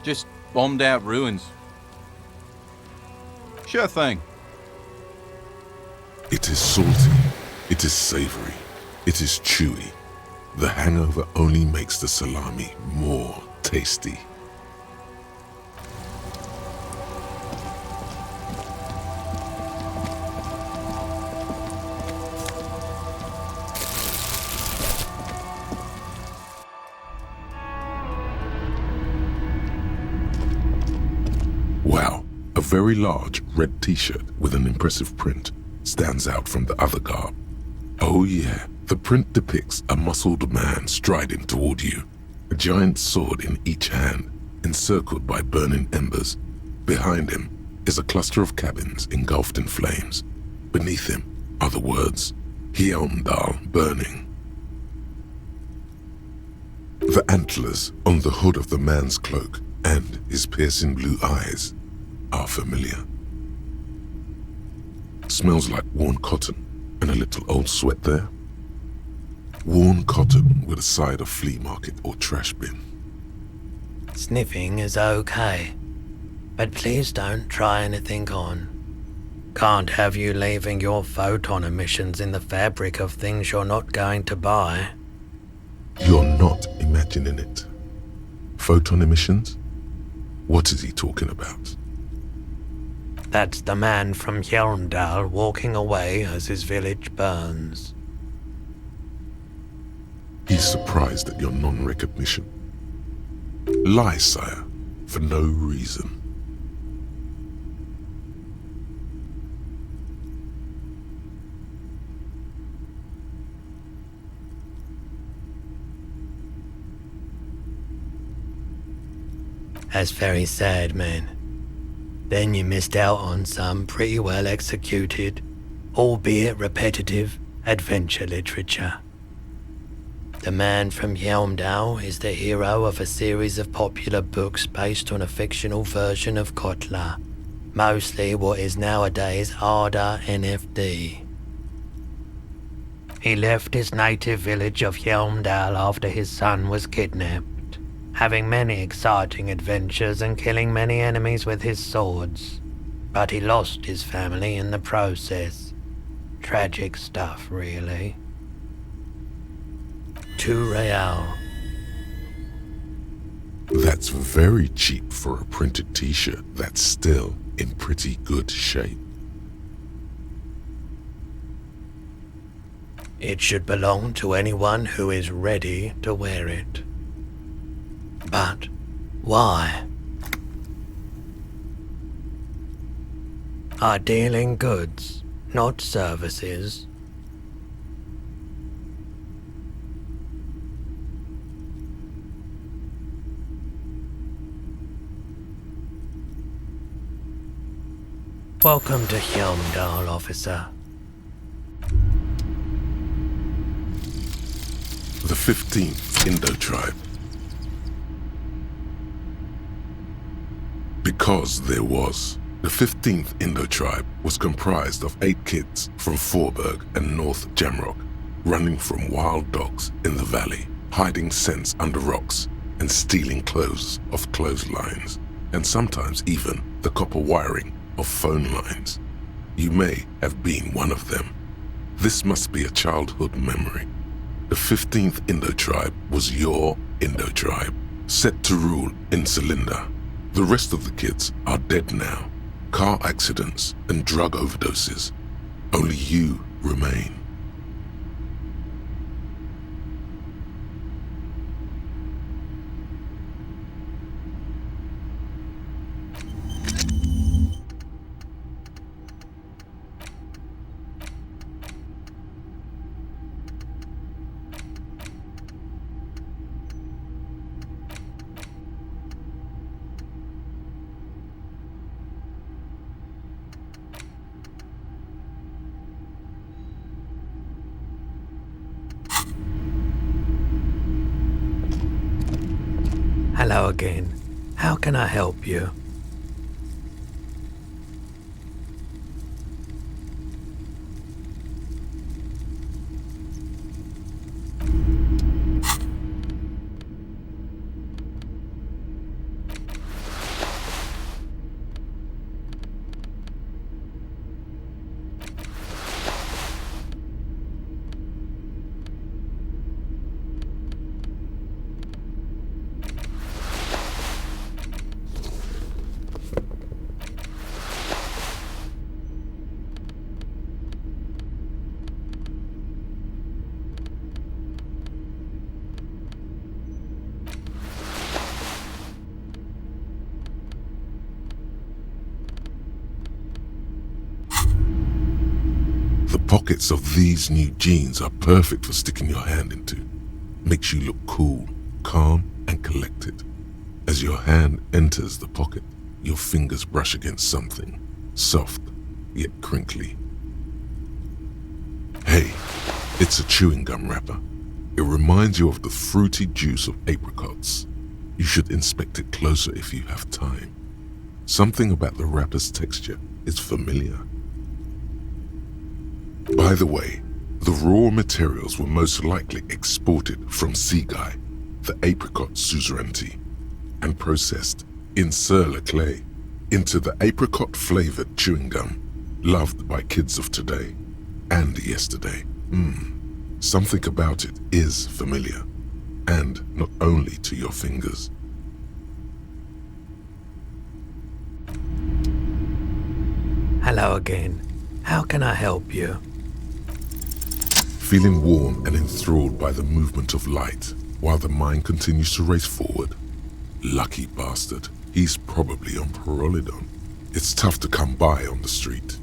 Just bombed out ruins. Sure thing. It is salty, it is savory, it is chewy. The hangover only makes the salami more tasty. Wow, a very large red t-shirt with an impressive print stands out from the other garb. Oh yeah, the print depicts a muscled man striding toward you, a giant sword in each hand, encircled by burning embers. Behind him is a cluster of cabins engulfed in flames. Beneath him are the words, Hjelmdal burning. The antlers on the hood of the man's cloak and his piercing blue eyes are familiar. Smells like worn cotton and a little old sweat there. Worn cotton with a side of flea market or trash bin. Sniffing is okay, but please don't try anything on. Can't have you leaving your photon emissions in the fabric of things you're not going to buy. You're not imagining it. Photon emissions? What is he talking about? That's the man from Hjelmdal walking away as his village burns. He's surprised at your non-recognition. Lie, sire, for no reason. That's very sad, man. Then you missed out on some pretty well executed, albeit repetitive, adventure literature. The man from Hjelmdal is the hero of a series of popular books based on a fictional version of Kotla, mostly what is nowadays Arda NFD. He left his native village of Hjelmdal after his son was kidnapped, having many exciting adventures and killing many enemies with his swords. But he lost his family in the process. Tragic stuff, really. 2 real. That's very cheap for a printed t-shirt that's still in pretty good shape. It should belong to anyone who is ready to wear it. But why? I deal in goods, not services. Welcome to Hjelmdal, officer. The 15th Indo tribe. Because there was. The 15th Indo tribe was comprised of 8 kids from Forberg and North Jamrock, running from wild dogs in the valley, hiding scents under rocks, and stealing clothes off clotheslines, and sometimes even the copper wiring of phone lines. You may have been one of them. This must be a childhood memory. The 15th Indo tribe was your Indo tribe, set to rule in Cylinder. The rest of the kids are dead now. Car accidents and drug overdoses. Only you remain. Hello again. How can I help you? pockets of these new jeans are perfect for sticking your hand into. Makes you look cool, calm, and collected. As your hand enters the pocket, your fingers brush against something, soft yet crinkly. Hey, it's a chewing gum wrapper. It reminds you of the fruity juice of apricots. You should inspect it closer if you have time. Something about the wrapper's texture is familiar. By the way, the raw materials were most likely exported from Seaguy, the apricot suzerainty, and processed in Sur-le-Clay into the apricot-flavored chewing gum loved by kids of today and yesterday. Something about it is familiar, and not only to your fingers. Hello again. How can I help you? Feeling warm and enthralled by the movement of light while the mind continues to race forward. Lucky bastard. He's probably on Pyrrolidon. It's tough to come by on the street.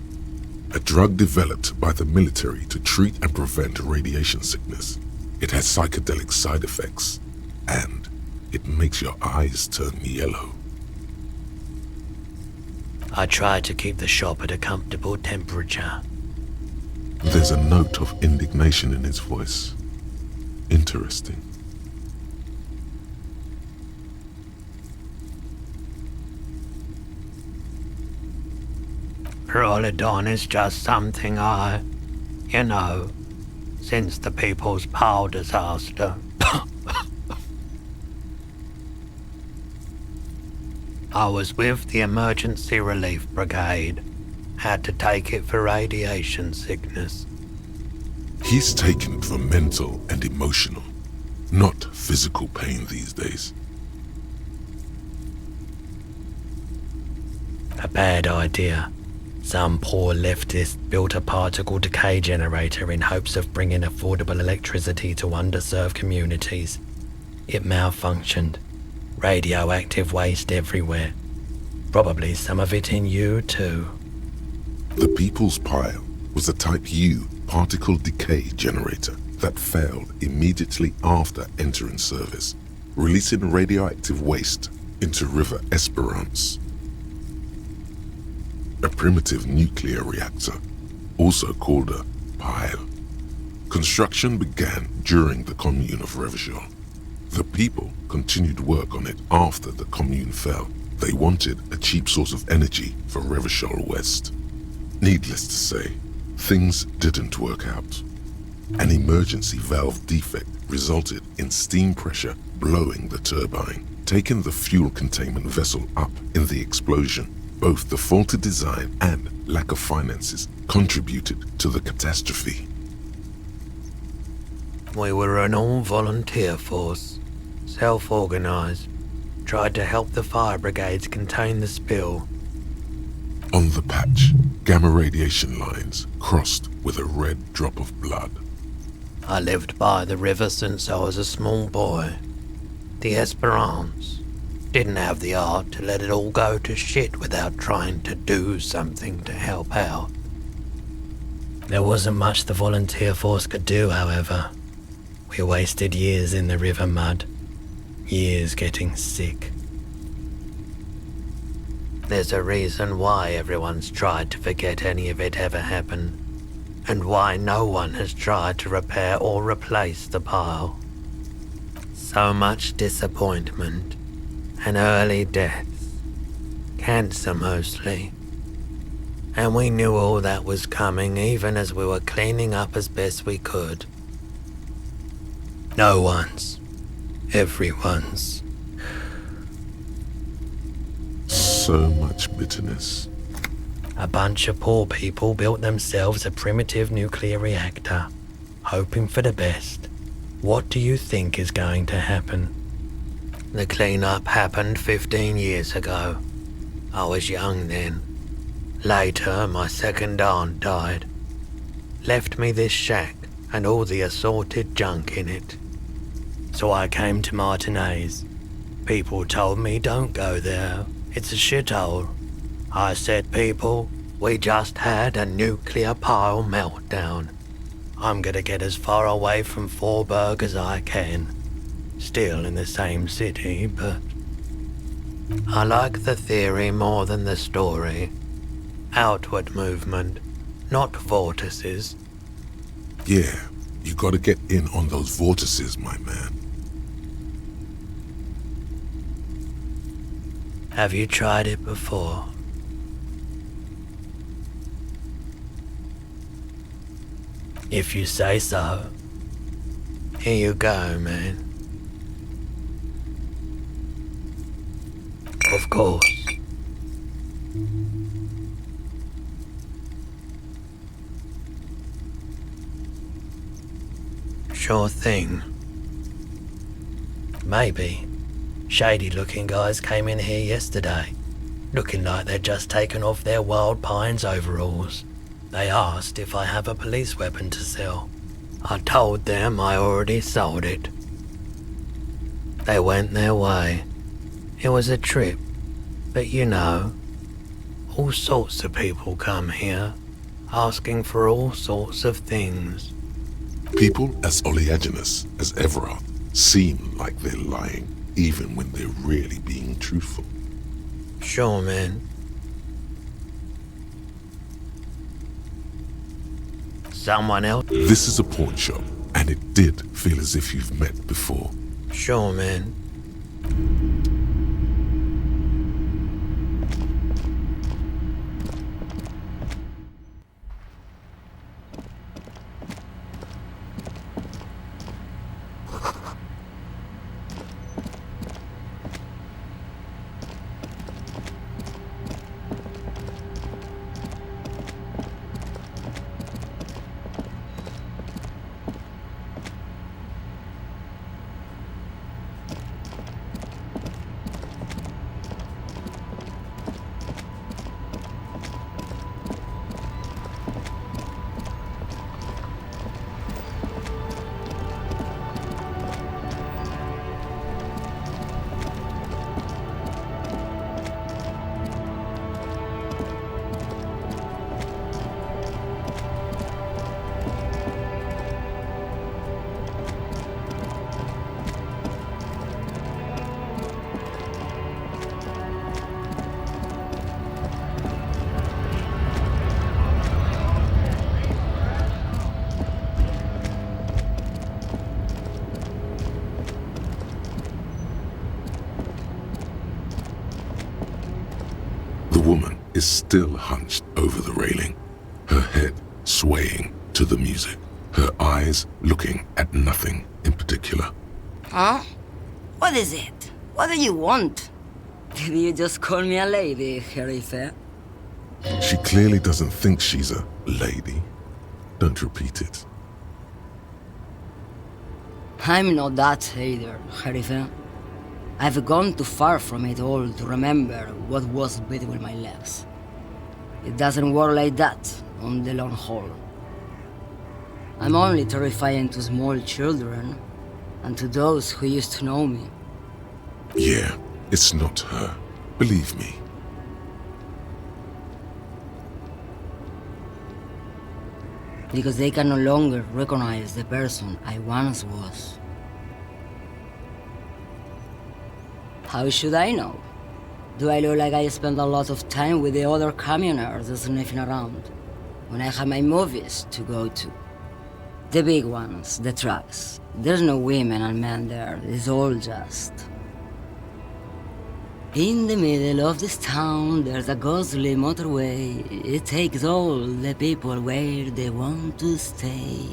A drug developed by the military to treat and prevent radiation sickness. It has psychedelic side effects, and it makes your eyes turn yellow. I try to keep the shop at a comfortable temperature. There's a note of indignation in his voice. Interesting. Pyrrolidon is just something since the People's Power disaster. I was with the Emergency Relief Brigade. Had to take it for radiation sickness. He's taken it for mental and emotional, not physical pain these days. A bad idea. Some poor leftist built a particle decay generator in hopes of bringing affordable electricity to underserved communities. It malfunctioned. Radioactive waste everywhere. Probably some of it in you too. The People's Pile was a Type U particle decay generator that failed immediately after entering service, releasing radioactive waste into River Esperance. A primitive nuclear reactor, also called a pile. Construction began during the Commune of Revachol. The people continued work on it after the Commune fell. They wanted a cheap source of energy for Revachol West. Needless to say, things didn't work out. An emergency valve defect resulted in steam pressure blowing the turbine, taking the fuel containment vessel up in the explosion. Both the faulty design and lack of finances contributed to the catastrophe. We were an all-volunteer force, self-organized, tried to help the fire brigades contain the spill. On the patch, gamma radiation lines crossed with a red drop of blood. I lived by the river since I was a small boy. The Esperance. Didn't have the art to let it all go to shit without trying to do something to help out. There wasn't much the volunteer force could do, however. We wasted years in the river mud. Years getting sick. There's a reason why everyone's tried to forget any of it ever happened, and why no one has tried to repair or replace the pile. So much disappointment. And early deaths. Cancer mostly. And we knew all that was coming even as we were cleaning up as best we could. No one's. Everyone's. So much bitterness. A bunch of poor people built themselves a primitive nuclear reactor, hoping for the best. What do you think is going to happen? The cleanup happened 15 years ago. I was young then. Later, my second aunt died. Left me this shack and all the assorted junk in it. So I came to Martinez. People told me don't go there. It's a shithole. I said, people, We just had a nuclear pile meltdown. I'm gonna get as far away from Forberg as I can. Still in the same city, but I like the theory more than the story. Outward movement, not vortices. Yeah, you gotta get in on those vortices, my man. Have you tried it before? If you say so. Here you go, man. Of course. Sure thing. Maybe. Shady-looking guys came in here yesterday, looking like they'd just taken off their Wild Pines overalls. They asked if I have a police weapon to sell. I told them I already sold it. They went their way. It was a trip, but you know, all sorts of people come here, asking for all sorts of things. People as oleaginous as Everard seem like they're lying, even when they're really being truthful. Sure, man. Someone else? This is a pawn shop, and it did feel as if you've met before. Sure, man. The woman is still hunched over the railing, her head swaying to the music, her eyes looking at nothing in particular. Huh? What is it? What do you want? Did you just call me a lady, Herife? She clearly doesn't think she's a lady. Don't repeat it. I'm not that either, Herife. I've gone too far from it all to remember what was between my legs. It doesn't work like that on the long haul. I'm only terrifying to small children and to those who used to know me. Yeah, it's not her. Believe me. Because they can no longer recognize the person I once was. How should I know? Do I look like I spend a lot of time with the other communers sniffing around when I have my movies to go to? The big ones, the trucks. There's no women and men there, it's all just... In the middle of this town, there's a ghostly motorway. It takes all the people where they want to stay.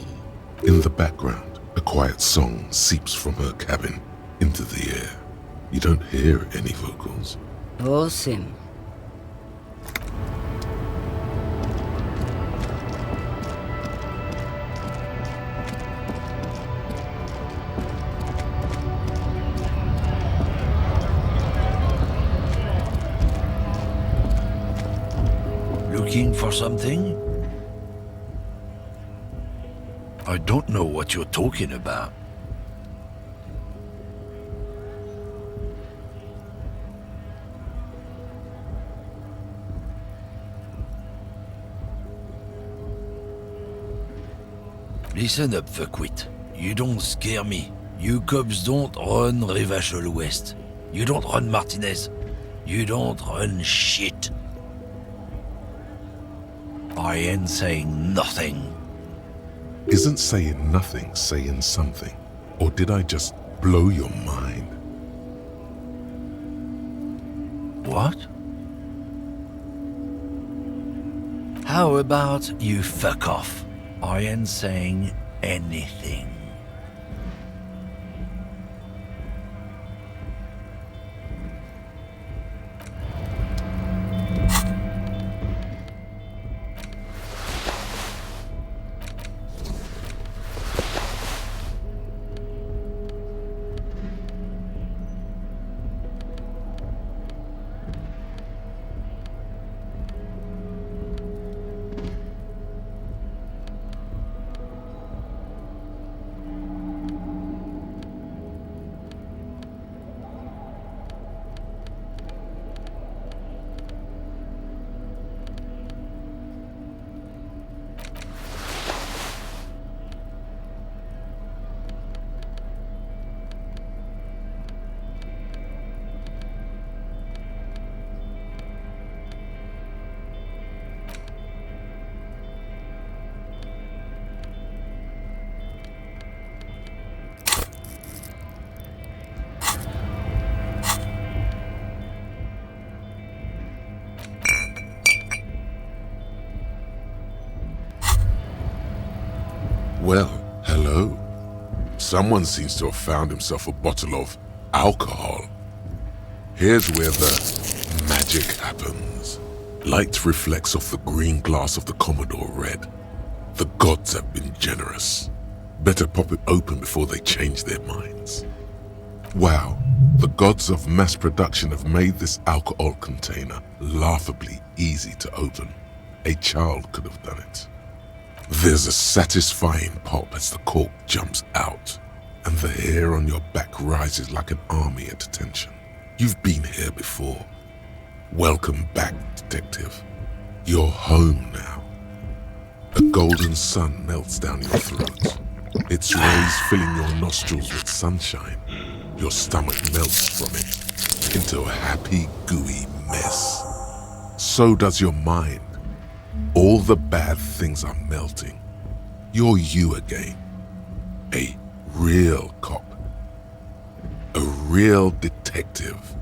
In the background, a quiet song seeps from her cabin into the air. You don't hear any vocals. Awesome. Looking for something? I don't know what you're talking about. Listen up, fuckwit. You don't scare me. You cops don't run Rivachol West. You don't run Martinez. You don't run shit. I ain't saying nothing. Isn't saying nothing saying something? Or did I just blow your mind? What? How about you fuck off? I ain't saying anything. Well, hello. Someone seems to have found himself a bottle of alcohol. Here's where the magic happens. Light reflects off the green glass of the Commodore Red. The gods have been generous. Better pop it open before they change their minds. Wow, the gods of mass production have made this alcohol container laughably easy to open. A child could have done it. There's a satisfying pop as the cork jumps out, and the hair on your back rises like an army at attention. You've been here before. Welcome back, detective. You're home now. A golden sun melts down your throat. Its rays filling your nostrils with sunshine. Your stomach melts from it into a happy, gooey mess. So does your mind. All the bad things are melting. You're you again. A real cop. A real detective.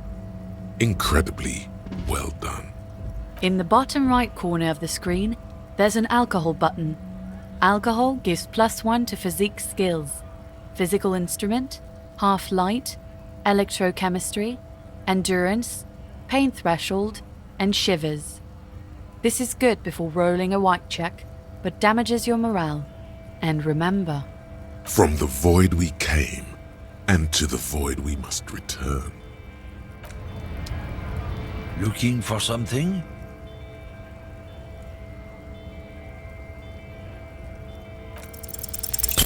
Incredibly well done. In the bottom right corner of the screen, there's an alcohol button. Alcohol gives +1 to physique skills. Physical instrument, half light, electrochemistry, endurance, pain threshold, and shivers. This is good before rolling a white check, but damages your morale. And remember, from the void we came, and to the void we must return. Looking for something?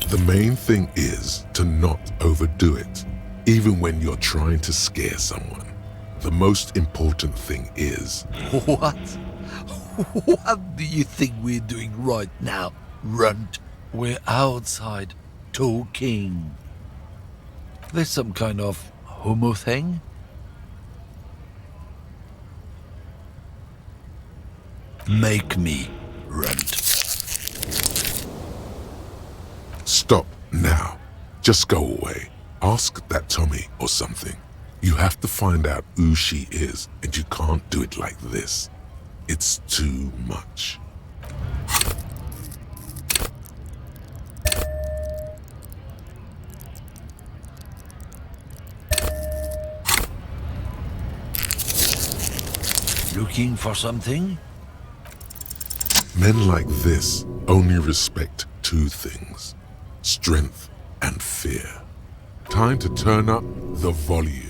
The main thing is to not overdo it, even when you're trying to scare someone. The most important thing is... What? What do you think we're doing right now, runt? We're outside, talking. There's some kind of homo thing? Make me, runt. Stop now. Just go away. Ask that Tommy or something. You have to find out who she is, and you can't do it like this. It's too much. Looking for something? Men like this only respect two things: strength and fear. Time to turn up the volume.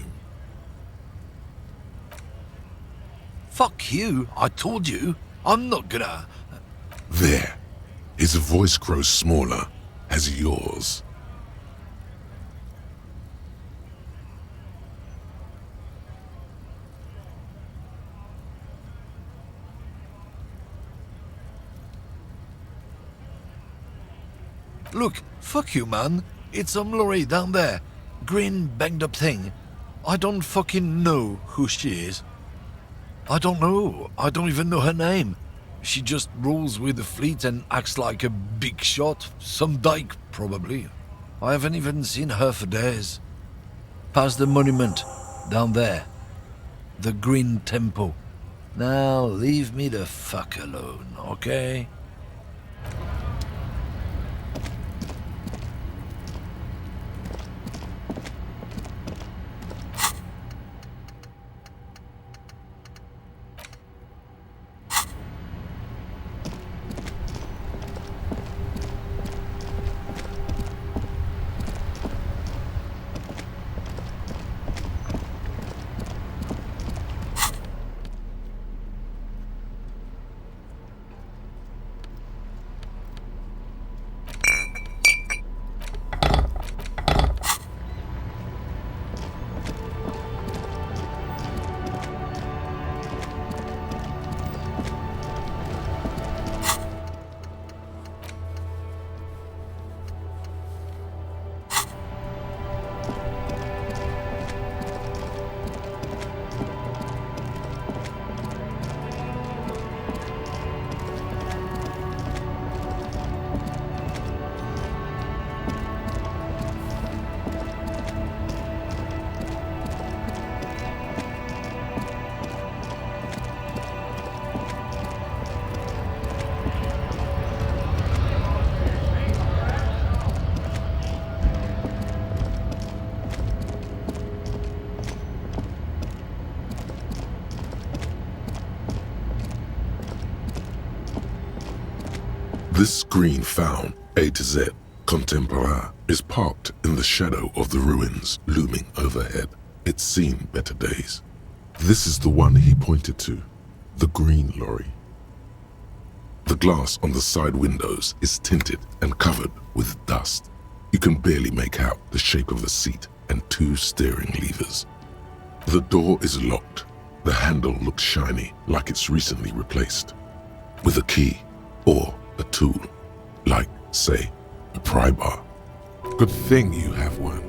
Fuck you, I told you. I'm not gonna... There. His voice grows smaller as yours. Look, fuck you, man. It's some lorry down there. Green banged up thing. I don't fucking know who she is. I don't know. I don't even know her name. She just rolls with the fleet and acts like a big shot. Some dyke, probably. I haven't even seen her for days. Past the monument, down there. The Green Temple. Now leave me the fuck alone, okay? This screen found, A to Z, contemporaire, is parked in the shadow of the ruins looming overhead. It's seen better days. This is the one he pointed to, the green lorry. The glass on the side windows is tinted and covered with dust. You can barely make out the shape of the seat and 2 steering levers. The door is locked. The handle looks shiny, like it's recently replaced. With a key, or a tool, like, say, a pry bar. Good thing you have one.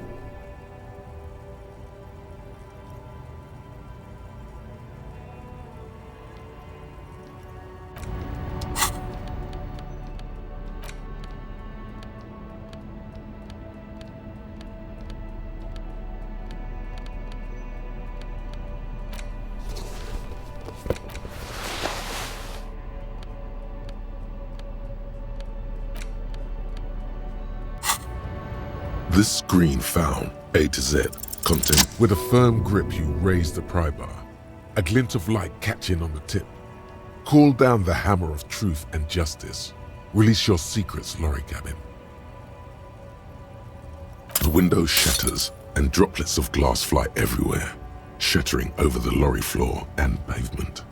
This screen found, A to Z, content. With a firm grip, you raise the pry bar, a glint of light catching on the tip. Call down the hammer of truth and justice. Release your secrets, lorry cabin. The window shatters, and droplets of glass fly everywhere, shattering over the lorry floor and pavement.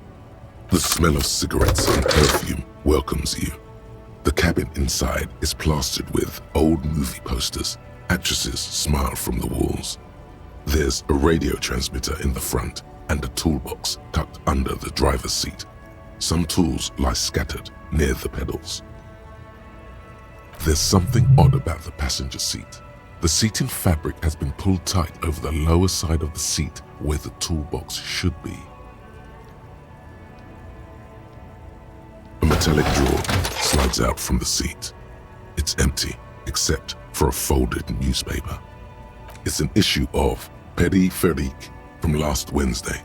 The smell of cigarettes and perfume welcomes you. The cabin inside is plastered with old movie posters. Actresses smile from the walls. There's a radio transmitter in the front and a toolbox tucked under the driver's seat. Some tools lie scattered near the pedals. There's something odd about the passenger seat. The seating fabric has been pulled tight over the lower side of the seat where the toolbox should be. A metallic drawer slides out from the seat. It's empty, except for a folded newspaper. It's an issue of Periphérique from last Wednesday.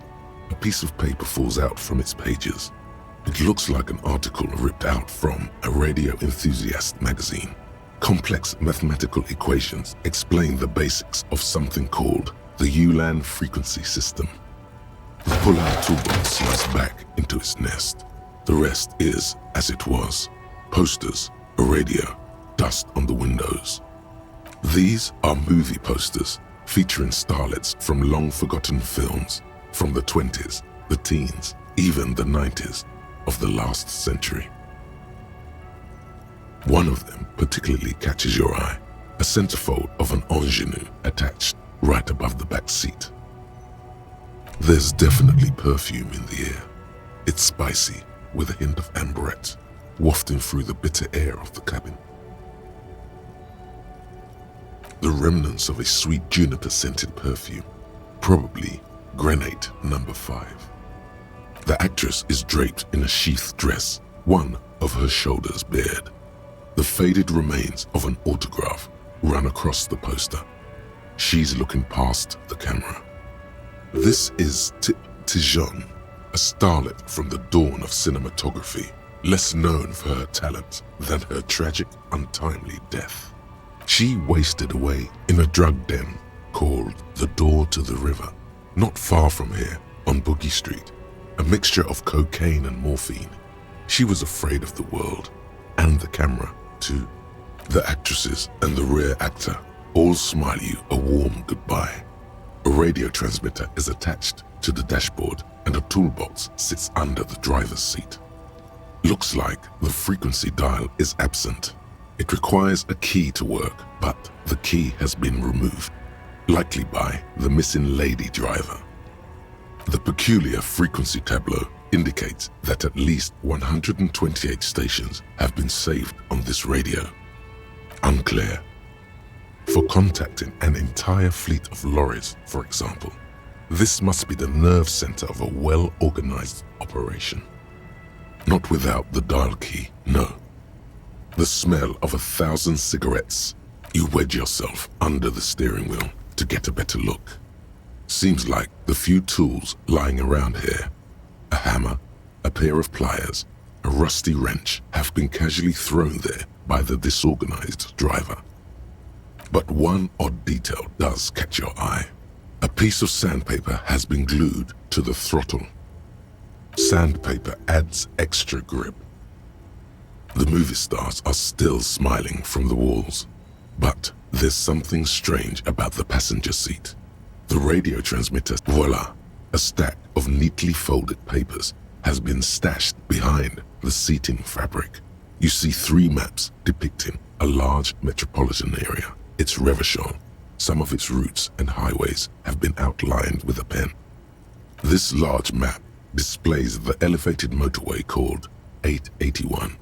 A piece of paper falls out from its pages. It looks like an article ripped out from a radio enthusiast magazine. Complex mathematical equations explain the basics of something called the ULAN frequency system. The pull-out toolbox slides back into its nest. The rest is as it was. Posters, a radio, dust on the windows. These are movie posters featuring starlets from long-forgotten films from the 20s, the teens, even the 90s of the last century. One of them particularly catches your eye, a centerfold of an ingenue attached right above the back seat. There's definitely perfume in the air. It's spicy with a hint of amberette wafting through the bitter air of the cabin. the remnants of a sweet juniper-scented perfume, probably Grenade No. 5. The actress is draped in a sheathed dress, one of her shoulders bared. The faded remains of an autograph run across the poster. She's looking past the camera. This is Tijon, a starlet from the dawn of cinematography, less known for her talent than her tragic, untimely death. She wasted away in a drug den called the Door to the River, not far from here on Boogie Street, a mixture of cocaine and morphine. She was afraid of the world and the camera too. The actresses and the rear actor all smile you a warm goodbye. A radio transmitter is attached to the dashboard and a toolbox sits under the driver's seat. Looks like the frequency dial is absent. It requires a key to work, but the key has been removed, likely by the missing lady driver. The peculiar frequency tableau indicates that at least 128 stations have been saved on this radio. Unclear. For contacting an entire fleet of lorries, for example, this must be the nerve center of a well-organized operation. Not without the dial key, no. The smell of 1,000 cigarettes. You wedge yourself under the steering wheel to get a better look. Seems like the few tools lying around here, a hammer, a pair of pliers, a rusty wrench, have been casually thrown there by the disorganized driver. But one odd detail does catch your eye. A piece of sandpaper has been glued to the throttle. Sandpaper adds extra grip. The movie stars are still smiling from the walls, but there's something strange about the passenger seat. The radio transmitter, voila, a stack of neatly folded papers has been stashed behind the seating fabric. You see 3 maps depicting a large metropolitan area. Its Revachol, some of its routes and highways have been outlined with a pen. This large map displays the elevated motorway called 881.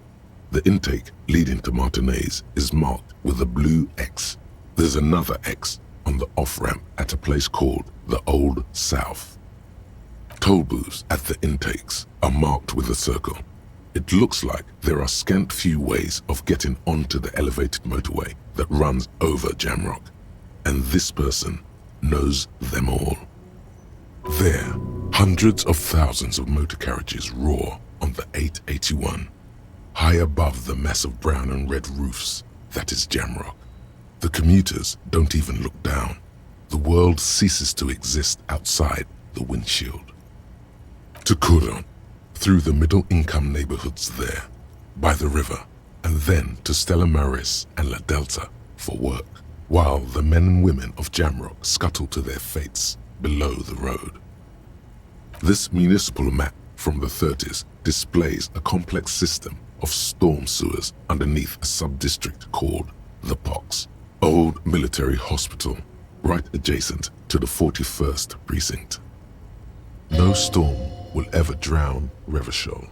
The intake leading to Martinez is marked with a blue X. There's another X on the off-ramp at a place called the Old South. Toll booths at the intakes are marked with a circle. It looks like there are scant few ways of getting onto the elevated motorway that runs over Jamrock, and this person knows them all. There, hundreds of thousands of motor carriages roar on the 881, high above the mass of brown and red roofs that is Jamrock. The commuters don't even look down. The world ceases to exist outside the windshield. To Kuron, through the middle-income neighborhoods there, by the river, and then to Stella Maris and La Delta for work, while the men and women of Jamrock scuttle to their fates below the road. This municipal map from the 30s displays a complex system of storm sewers underneath a sub-district called the Pox, old military hospital, right adjacent to the 41st precinct. No storm will ever drown Revachol,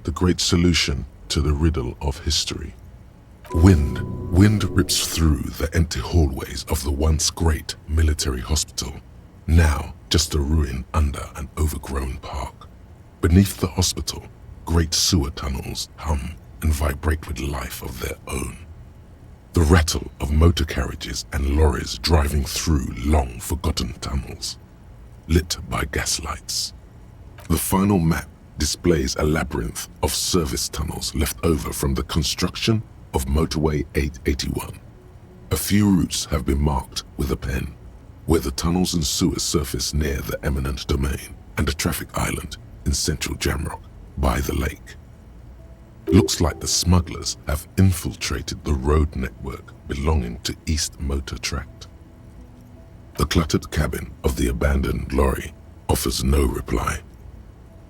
the great solution to the riddle of history. Wind rips through the empty hallways of the once great military hospital, now just a ruin under an overgrown park. Beneath the hospital, great sewer tunnels hum and vibrate with life of their own. The rattle of motor carriages and lorries driving through long-forgotten tunnels, lit by gaslights. The final map displays a labyrinth of service tunnels left over from the construction of Motorway 881. A few routes have been marked with a pen, where the tunnels and sewers surface near the eminent domain and a traffic island in central Jamrock by the lake. Looks like the smugglers have infiltrated the road network belonging to East Motor Tract. The cluttered cabin of the abandoned lorry offers no reply.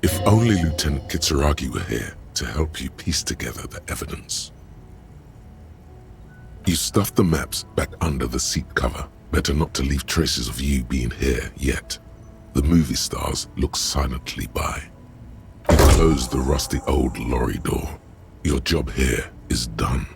If only Lieutenant Kitsuragi were here to help you piece together the evidence. You stuff the maps back under the seat cover. Better not to leave traces of you being here yet. The movie stars look silently by. You close the rusty old lorry door. Your job here is done.